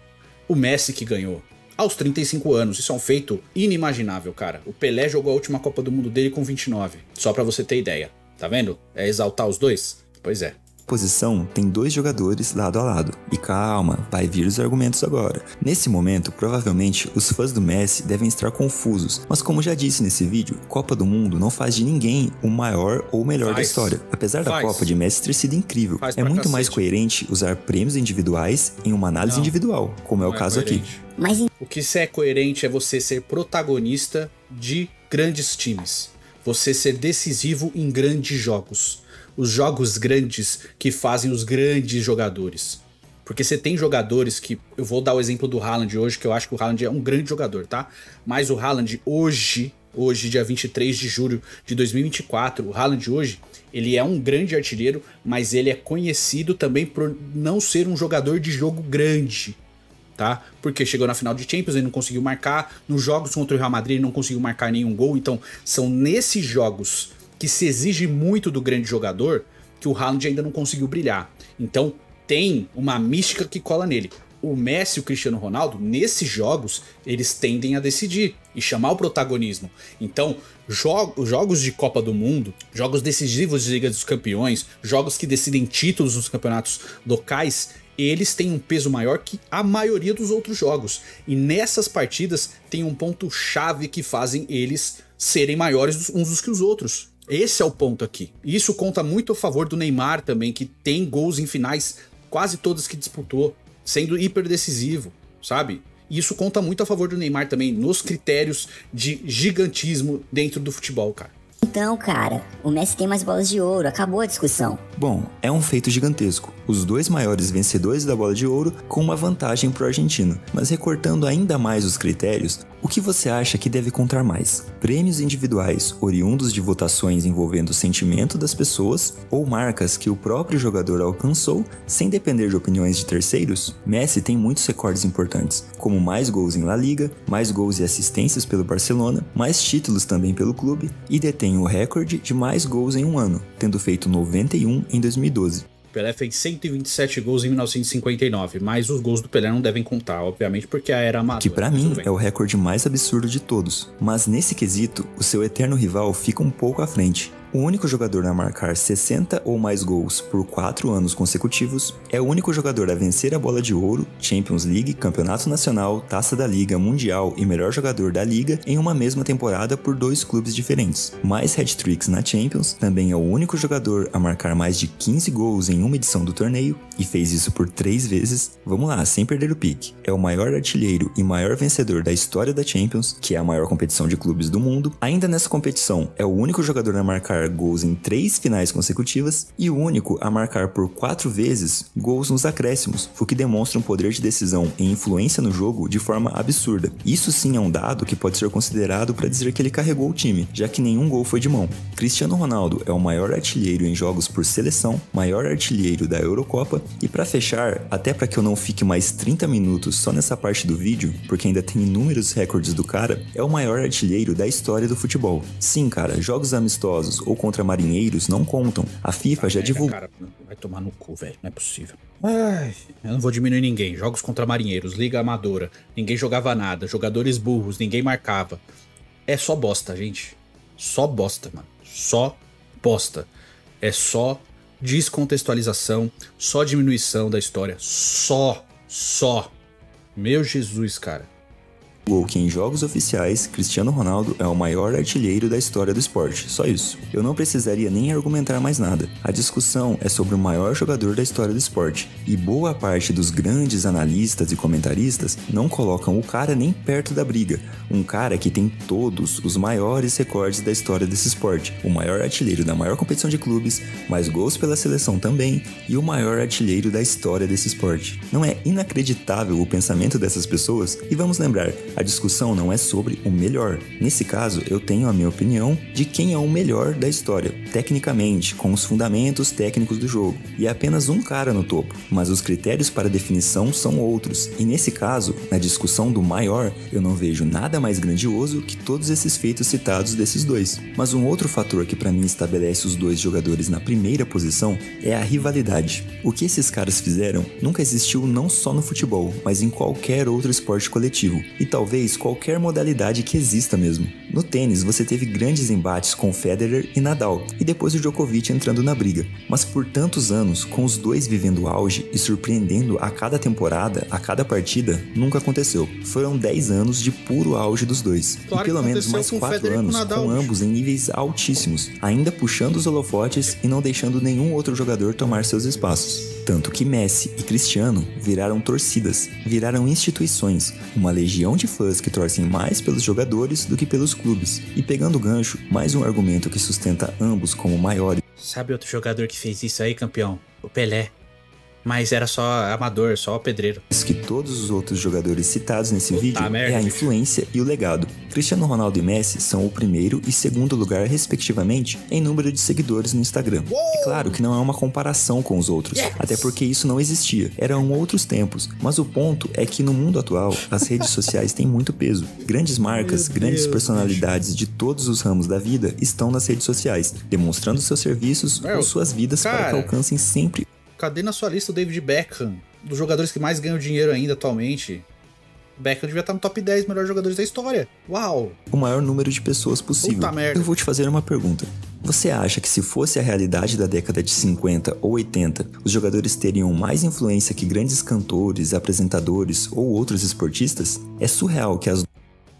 o Messi que ganhou. Aos 35 anos, isso é um feito inimaginável, cara. O Pelé jogou a última Copa do Mundo dele com 29, só pra você ter ideia. Tá vendo? É exaltar os dois? Pois é. Posição tem 2 jogadores lado a lado. E calma, vai vir os argumentos agora. Nesse momento, provavelmente, os fãs do Messi devem estar confusos. Mas como já disse nesse vídeo, Copa do Mundo não faz de ninguém o maior ou o melhor da história. Apesar da Copa de Messi ter sido incrível, é muito mais coerente usar prêmios individuais em uma análise individual, como é o caso aqui. Mas... O que é coerente é você ser protagonista de grandes times. Você ser decisivo em grandes jogos. Os jogos grandes que fazem os grandes jogadores. Porque você tem jogadores que... Eu vou dar o exemplo do Haaland hoje, que eu acho que o Haaland é um grande jogador, tá? Mas o Haaland hoje, dia 23 de julho de 2024, o Haaland hoje, ele é um grande artilheiro, mas ele é conhecido também por não ser um jogador de jogo grande, tá? Porque chegou na final de Champions, ele não conseguiu marcar. Nos jogos contra o Real Madrid, ele não conseguiu marcar nenhum gol. Então, são nesses jogos que se exige muito do grande jogador que o Haaland ainda não conseguiu brilhar. Então tem uma mística que cola nele. O Messi e o Cristiano Ronaldo, nesses jogos, eles tendem a decidir e chamar o protagonismo. Então, jogos de Copa do Mundo, jogos decisivos de Liga dos Campeões, jogos que decidem títulos nos campeonatos locais, eles têm um peso maior que a maioria dos outros jogos. E nessas partidas tem um ponto-chave que fazem eles serem maiores uns dos que os outros. Esse é o ponto aqui. E isso conta muito a favor do Neymar também, que tem gols em finais quase todas que disputou, sendo hiper decisivo, sabe? E isso conta muito a favor do Neymar também, nos critérios de gigantismo dentro do futebol, cara. Então, cara, o Messi tem mais bolas de ouro, acabou a discussão. Bom, é um feito gigantesco. Os 2 maiores vencedores da bola de ouro com uma vantagem pro argentino. Mas recortando ainda mais os critérios, o que você acha que deve contar mais? Prêmios individuais oriundos de votações envolvendo o sentimento das pessoas ou marcas que o próprio jogador alcançou sem depender de opiniões de terceiros? Messi tem muitos recordes importantes, como mais gols em La Liga, mais gols e assistências pelo Barcelona, mais títulos também pelo clube e detém o recorde de mais gols em um ano, tendo feito 91 em 2012. Pelé fez 127 gols em 1959, mas os gols do Pelé não devem contar, obviamente, porque a era amadora. Que pra mim é o recorde mais absurdo de todos, mas nesse quesito, o seu eterno rival fica um pouco à frente. O único jogador a marcar 60 ou mais gols por 4 anos consecutivos é o único jogador a vencer a Bola de Ouro, Champions League, Campeonato Nacional, Taça da Liga, Mundial e Melhor Jogador da Liga em uma mesma temporada por 2 clubes diferentes. Mais hat-tricks na Champions, também é o único jogador a marcar mais de 15 gols em uma edição do torneio e fez isso por 3 vezes. Vamos lá, sem perder o pique. É o maior artilheiro e maior vencedor da história da Champions, que é a maior competição de clubes do mundo. Ainda nessa competição, é o único jogador a marcar gols em 3 finais consecutivas e o único a marcar por 4 vezes gols nos acréscimos, o que demonstra um poder de decisão e influência no jogo de forma absurda. Isso sim é um dado que pode ser considerado para dizer que ele carregou o time, já que nenhum gol foi de mão. Cristiano Ronaldo é o maior artilheiro em jogos por seleção, maior artilheiro da Eurocopa e para fechar, até para que eu não fique mais 30 minutos só nessa parte do vídeo, porque ainda tem inúmeros recordes do cara, é o maior artilheiro da história do futebol. Sim, cara, jogos amistosos ou contra marinheiros não contam. A FIFA já divulgou... Cara, vai tomar no cu, velho. Não é possível. Ai, eu não vou diminuir ninguém. Jogos contra marinheiros, liga amadora. Ninguém jogava nada. Jogadores burros, ninguém marcava. É só bosta, gente. Só bosta, mano. Só bosta. É só descontextualização, só diminuição da história. Só. Meu Jesus, cara. Que em jogos oficiais, Cristiano Ronaldo é o maior artilheiro da história do esporte, só isso. Eu não precisaria nem argumentar mais nada. A discussão é sobre o maior jogador da história do esporte, e boa parte dos grandes analistas e comentaristas não colocam o cara nem perto da briga. Um cara que tem todos os maiores recordes da história desse esporte, o maior artilheiro da maior competição de clubes, mais gols pela seleção também, e o maior artilheiro da história desse esporte. Não é inacreditável o pensamento dessas pessoas? E vamos lembrar, a discussão não é sobre o melhor. Nesse caso, eu tenho a minha opinião de quem é o melhor da história, tecnicamente, com os fundamentos técnicos do jogo. E é apenas um cara no topo, mas os critérios para definição são outros. E nesse caso, na discussão do maior, eu não vejo nada mais grandioso que todos esses feitos citados desses dois. Mas um outro fator que para mim estabelece os dois jogadores na primeira posição é a rivalidade. O que esses caras fizeram nunca existiu não só no futebol, mas em qualquer outro esporte coletivo. E talvez qualquer modalidade que exista mesmo. No tênis, você teve grandes embates com Federer e Nadal, e depois o Djokovic entrando na briga. Mas por tantos anos, com os dois vivendo auge e surpreendendo a cada temporada, a cada partida, nunca aconteceu. Foram 10 anos de puro auge dos dois. Claro, e pelo menos mais 4 anos com ambos em níveis altíssimos, ainda puxando os holofotes e não deixando nenhum outro jogador tomar seus espaços. Tanto que Messi e Cristiano viraram torcidas, viraram instituições, uma legião de fãs que torcem mais pelos jogadores do que pelos clubes. E pegando o gancho, mais um argumento que sustenta ambos como maiores. Sabe outro jogador que fez isso aí, campeão? O Pelé. Mas era só amador, só pedreiro. Que todos os outros jogadores citados nesse vídeo merda, é a influência e o legado. Cristiano Ronaldo e Messi são o primeiro e segundo lugar, respectivamente, em número de seguidores no Instagram. É claro que não é uma comparação com os outros, até porque isso não existia. Eram outros tempos. Mas o ponto é que no mundo atual, as redes sociais têm muito peso. Grandes marcas, grandes personalidades de todos os ramos da vida estão nas redes sociais, demonstrando seus serviços ou suas vidas para que alcancem sempre. Cadê na sua lista o David Beckham? Dos jogadores que mais ganham dinheiro ainda atualmente. Beckham devia estar no top 10 melhores jogadores da história. Uau! O maior número de pessoas possível. Puta merda. Eu vou te fazer uma pergunta. Você acha que se fosse a realidade da década de 50 ou 80, os jogadores teriam mais influência que grandes cantores, apresentadores ou outros esportistas? É surreal que as...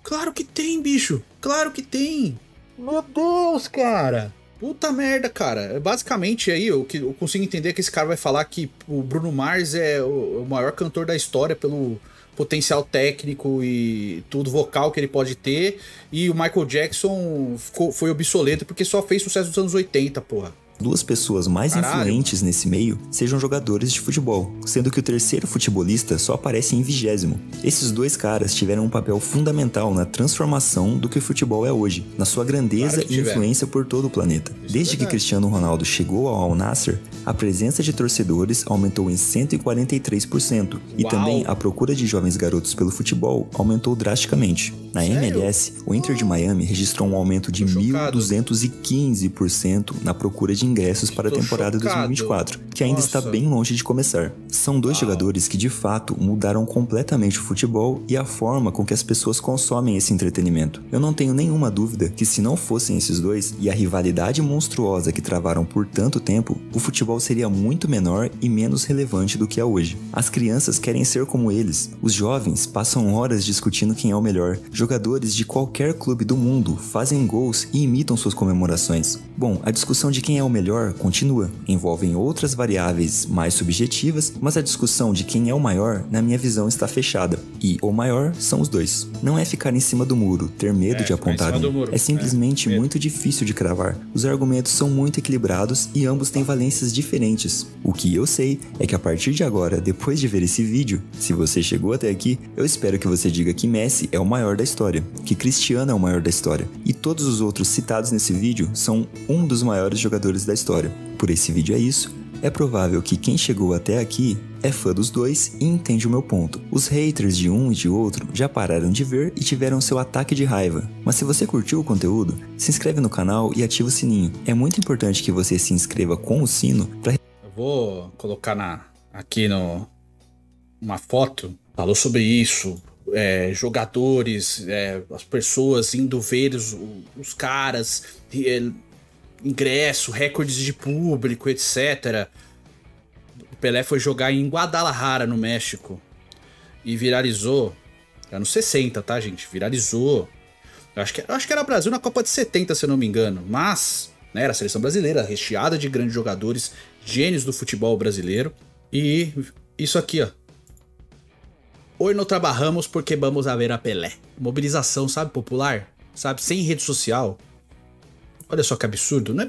Claro que tem, bicho! Claro que tem! Meu Deus, cara! Puta merda, cara. Basicamente aí, o que eu consigo entender é que esse cara vai falar que o Bruno Mars é o maior cantor da história pelo potencial técnico e tudo vocal que ele pode ter. E o Michael Jackson foi obsoleto porque só fez sucesso nos anos 80, porra. Duas pessoas mais influentes nesse meio sejam jogadores de futebol, sendo que o terceiro futebolista só aparece em 20º. Esses dois caras tiveram um papel fundamental na transformação do que o futebol é hoje, na sua grandeza e influência por todo o planeta. Desde que Cristiano Ronaldo chegou ao Al Nassr, a presença de torcedores aumentou em 143%, e também a procura de jovens garotos pelo futebol aumentou drasticamente. Na MLS, o Inter de Miami registrou um aumento de 1.215% na procura de ingressos para a temporada 2024, que ainda está bem longe de começar. São dois jogadores que de fato mudaram completamente o futebol e a forma com que as pessoas consomem esse entretenimento. Eu não tenho nenhuma dúvida que se não fossem esses dois e a rivalidade monstruosa que travaram por tanto tempo, o futebol seria muito menor e menos relevante do que é hoje. As crianças querem ser como eles, os jovens passam horas discutindo quem é o melhor, jogadores de qualquer clube do mundo fazem gols e imitam suas comemorações. Bom, a discussão de quem é o melhor continua, envolvem outras variáveis mais subjetivas, mas a discussão de quem é o maior, na minha visão, está fechada. E o maior são os dois. Não é ficar em cima do muro, ter medo de apontar um. É simplesmente muito difícil de cravar. Os argumentos são muito equilibrados e ambos têm valências diferentes. O que eu sei é que a partir de agora, depois de ver esse vídeo, se você chegou até aqui, eu espero que você diga que Messi é o maior da história, que Cristiano é o maior da história, e todos os outros citados nesse vídeo são um dos maiores jogadores da história. Por esse vídeo é isso. É provável que quem chegou até aqui é fã dos dois e entende o meu ponto. Os haters de um e de outro já pararam de ver e tiveram seu ataque de raiva. Mas se você curtiu o conteúdo, se inscreve no canal e ativa o sininho. É muito importante que você se inscreva com o sino para... Eu vou colocar aqui uma foto. Falou sobre isso. Jogadores, as pessoas indo ver os caras... ingresso, recordes de público, etc. O Pelé foi jogar em Guadalajara, no México, e viralizou. Anos 60, tá, gente? Viralizou. Eu acho que era Brasil na Copa de 70, se eu não me engano. Mas, né, era a seleção brasileira, recheada de grandes jogadores, gênios do futebol brasileiro. E isso aqui, ó. Hoje não trabalhamos porque vamos a ver a Pelé. Mobilização, sabe, popular? Sabe, sem rede social. Olha só que absurdo, né?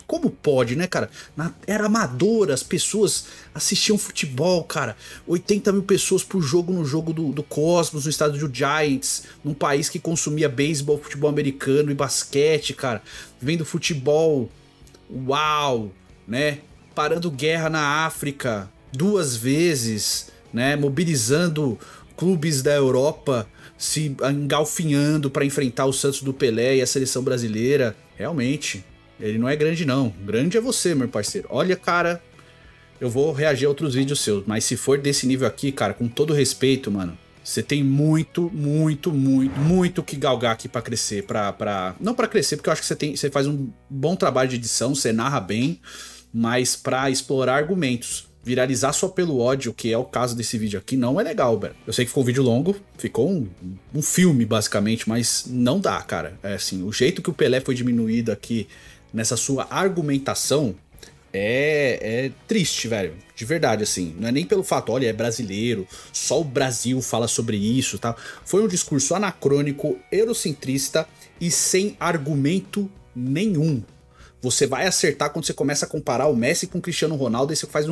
Como pode, né, cara? Era amadora, as pessoas assistiam futebol, cara. 80 mil pessoas por jogo no jogo do Cosmos, no estádio do Giants, num país que consumia beisebol, futebol americano e basquete, cara. Vendo futebol, uau, né? Parando guerra na África 2 vezes, né? Mobilizando clubes da Europa, se engalfinhando para enfrentar o Santos do Pelé e a seleção brasileira. Realmente, ele não é grande não. Grande é você, meu parceiro. Olha, cara, eu vou reagir a outros vídeos seus, mas se for desse nível aqui, cara, com todo respeito, mano, você tem muito que galgar aqui pra crescer, não pra crescer, porque eu acho que você faz um bom trabalho de edição, você narra bem, mas pra explorar argumentos. Viralizar só pelo ódio, que é o caso desse vídeo aqui, não é legal, velho. Eu sei que ficou um vídeo longo, ficou um filme, basicamente, mas não dá, cara. É assim, o jeito que o Pelé foi diminuído aqui nessa sua argumentação é triste, velho. De verdade, assim. Não é nem pelo fato, olha, é brasileiro, só o Brasil fala sobre isso, tá? Foi um discurso anacrônico, eurocentrista e sem argumento nenhum. Você vai acertar quando você começa a comparar o Messi com o Cristiano Ronaldo, e você faz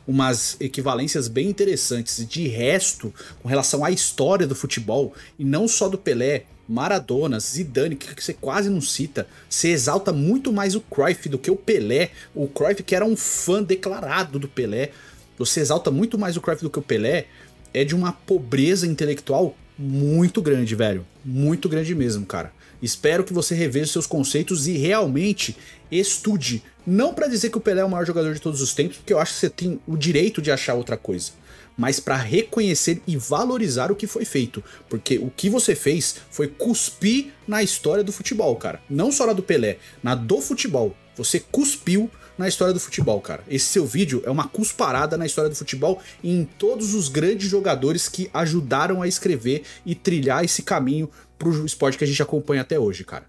umas equivalências bem interessantes. De resto, com relação à história do futebol, e não só do Pelé, Maradona, Zidane, que você quase não cita, você exalta muito mais o Cruyff do que o Pelé. O Cruyff, que era um fã declarado do Pelé, você exalta muito mais o Cruyff do que o Pelé, é de uma pobreza intelectual muito grande, velho. Muito grande mesmo, cara. Espero que você reveja seus conceitos e realmente estude. Não pra dizer que o Pelé é o maior jogador de todos os tempos, porque eu acho que você tem o direito de achar outra coisa, mas pra reconhecer e valorizar o que foi feito. Porque o que você fez foi cuspir na história do futebol, cara. Não só na do Pelé, na do futebol. Você cuspiu na história do futebol, cara. Esse seu vídeo é uma cusparada na história do futebol e em todos os grandes jogadores que ajudaram a escrever e trilhar esse caminho pro esporte que a gente acompanha até hoje, cara.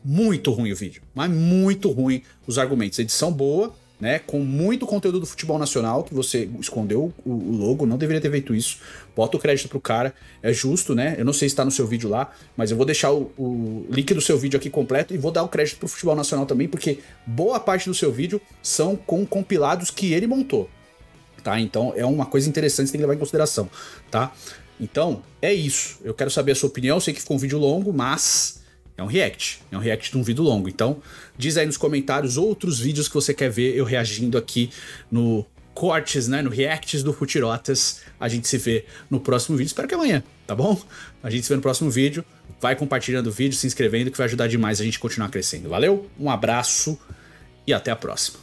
Muito ruim o vídeo, mas muito ruim os argumentos. Edição boa, né, com muito conteúdo do futebol nacional, que você escondeu o logo, não deveria ter feito isso. Bota o crédito pro cara, é justo, né? Eu não sei se tá no seu vídeo lá, mas eu vou deixar o link do seu vídeo aqui completo e vou dar o crédito pro futebol nacional também, porque boa parte do seu vídeo são com compilados que ele montou, tá? Então é uma coisa interessante, você tem que levar em consideração, tá? Então, é isso. Eu quero saber a sua opinião, eu sei que ficou um vídeo longo, mas é um react de um vídeo longo. Então, diz aí nos comentários outros vídeos que você quer ver eu reagindo aqui no cortes, né, no reacts do Futirotas. A gente se vê no próximo vídeo, espero que amanhã, tá bom? A gente se vê no próximo vídeo. Vai compartilhando o vídeo, se inscrevendo, que vai ajudar demais a gente continuar crescendo. Valeu, um abraço e até a próxima.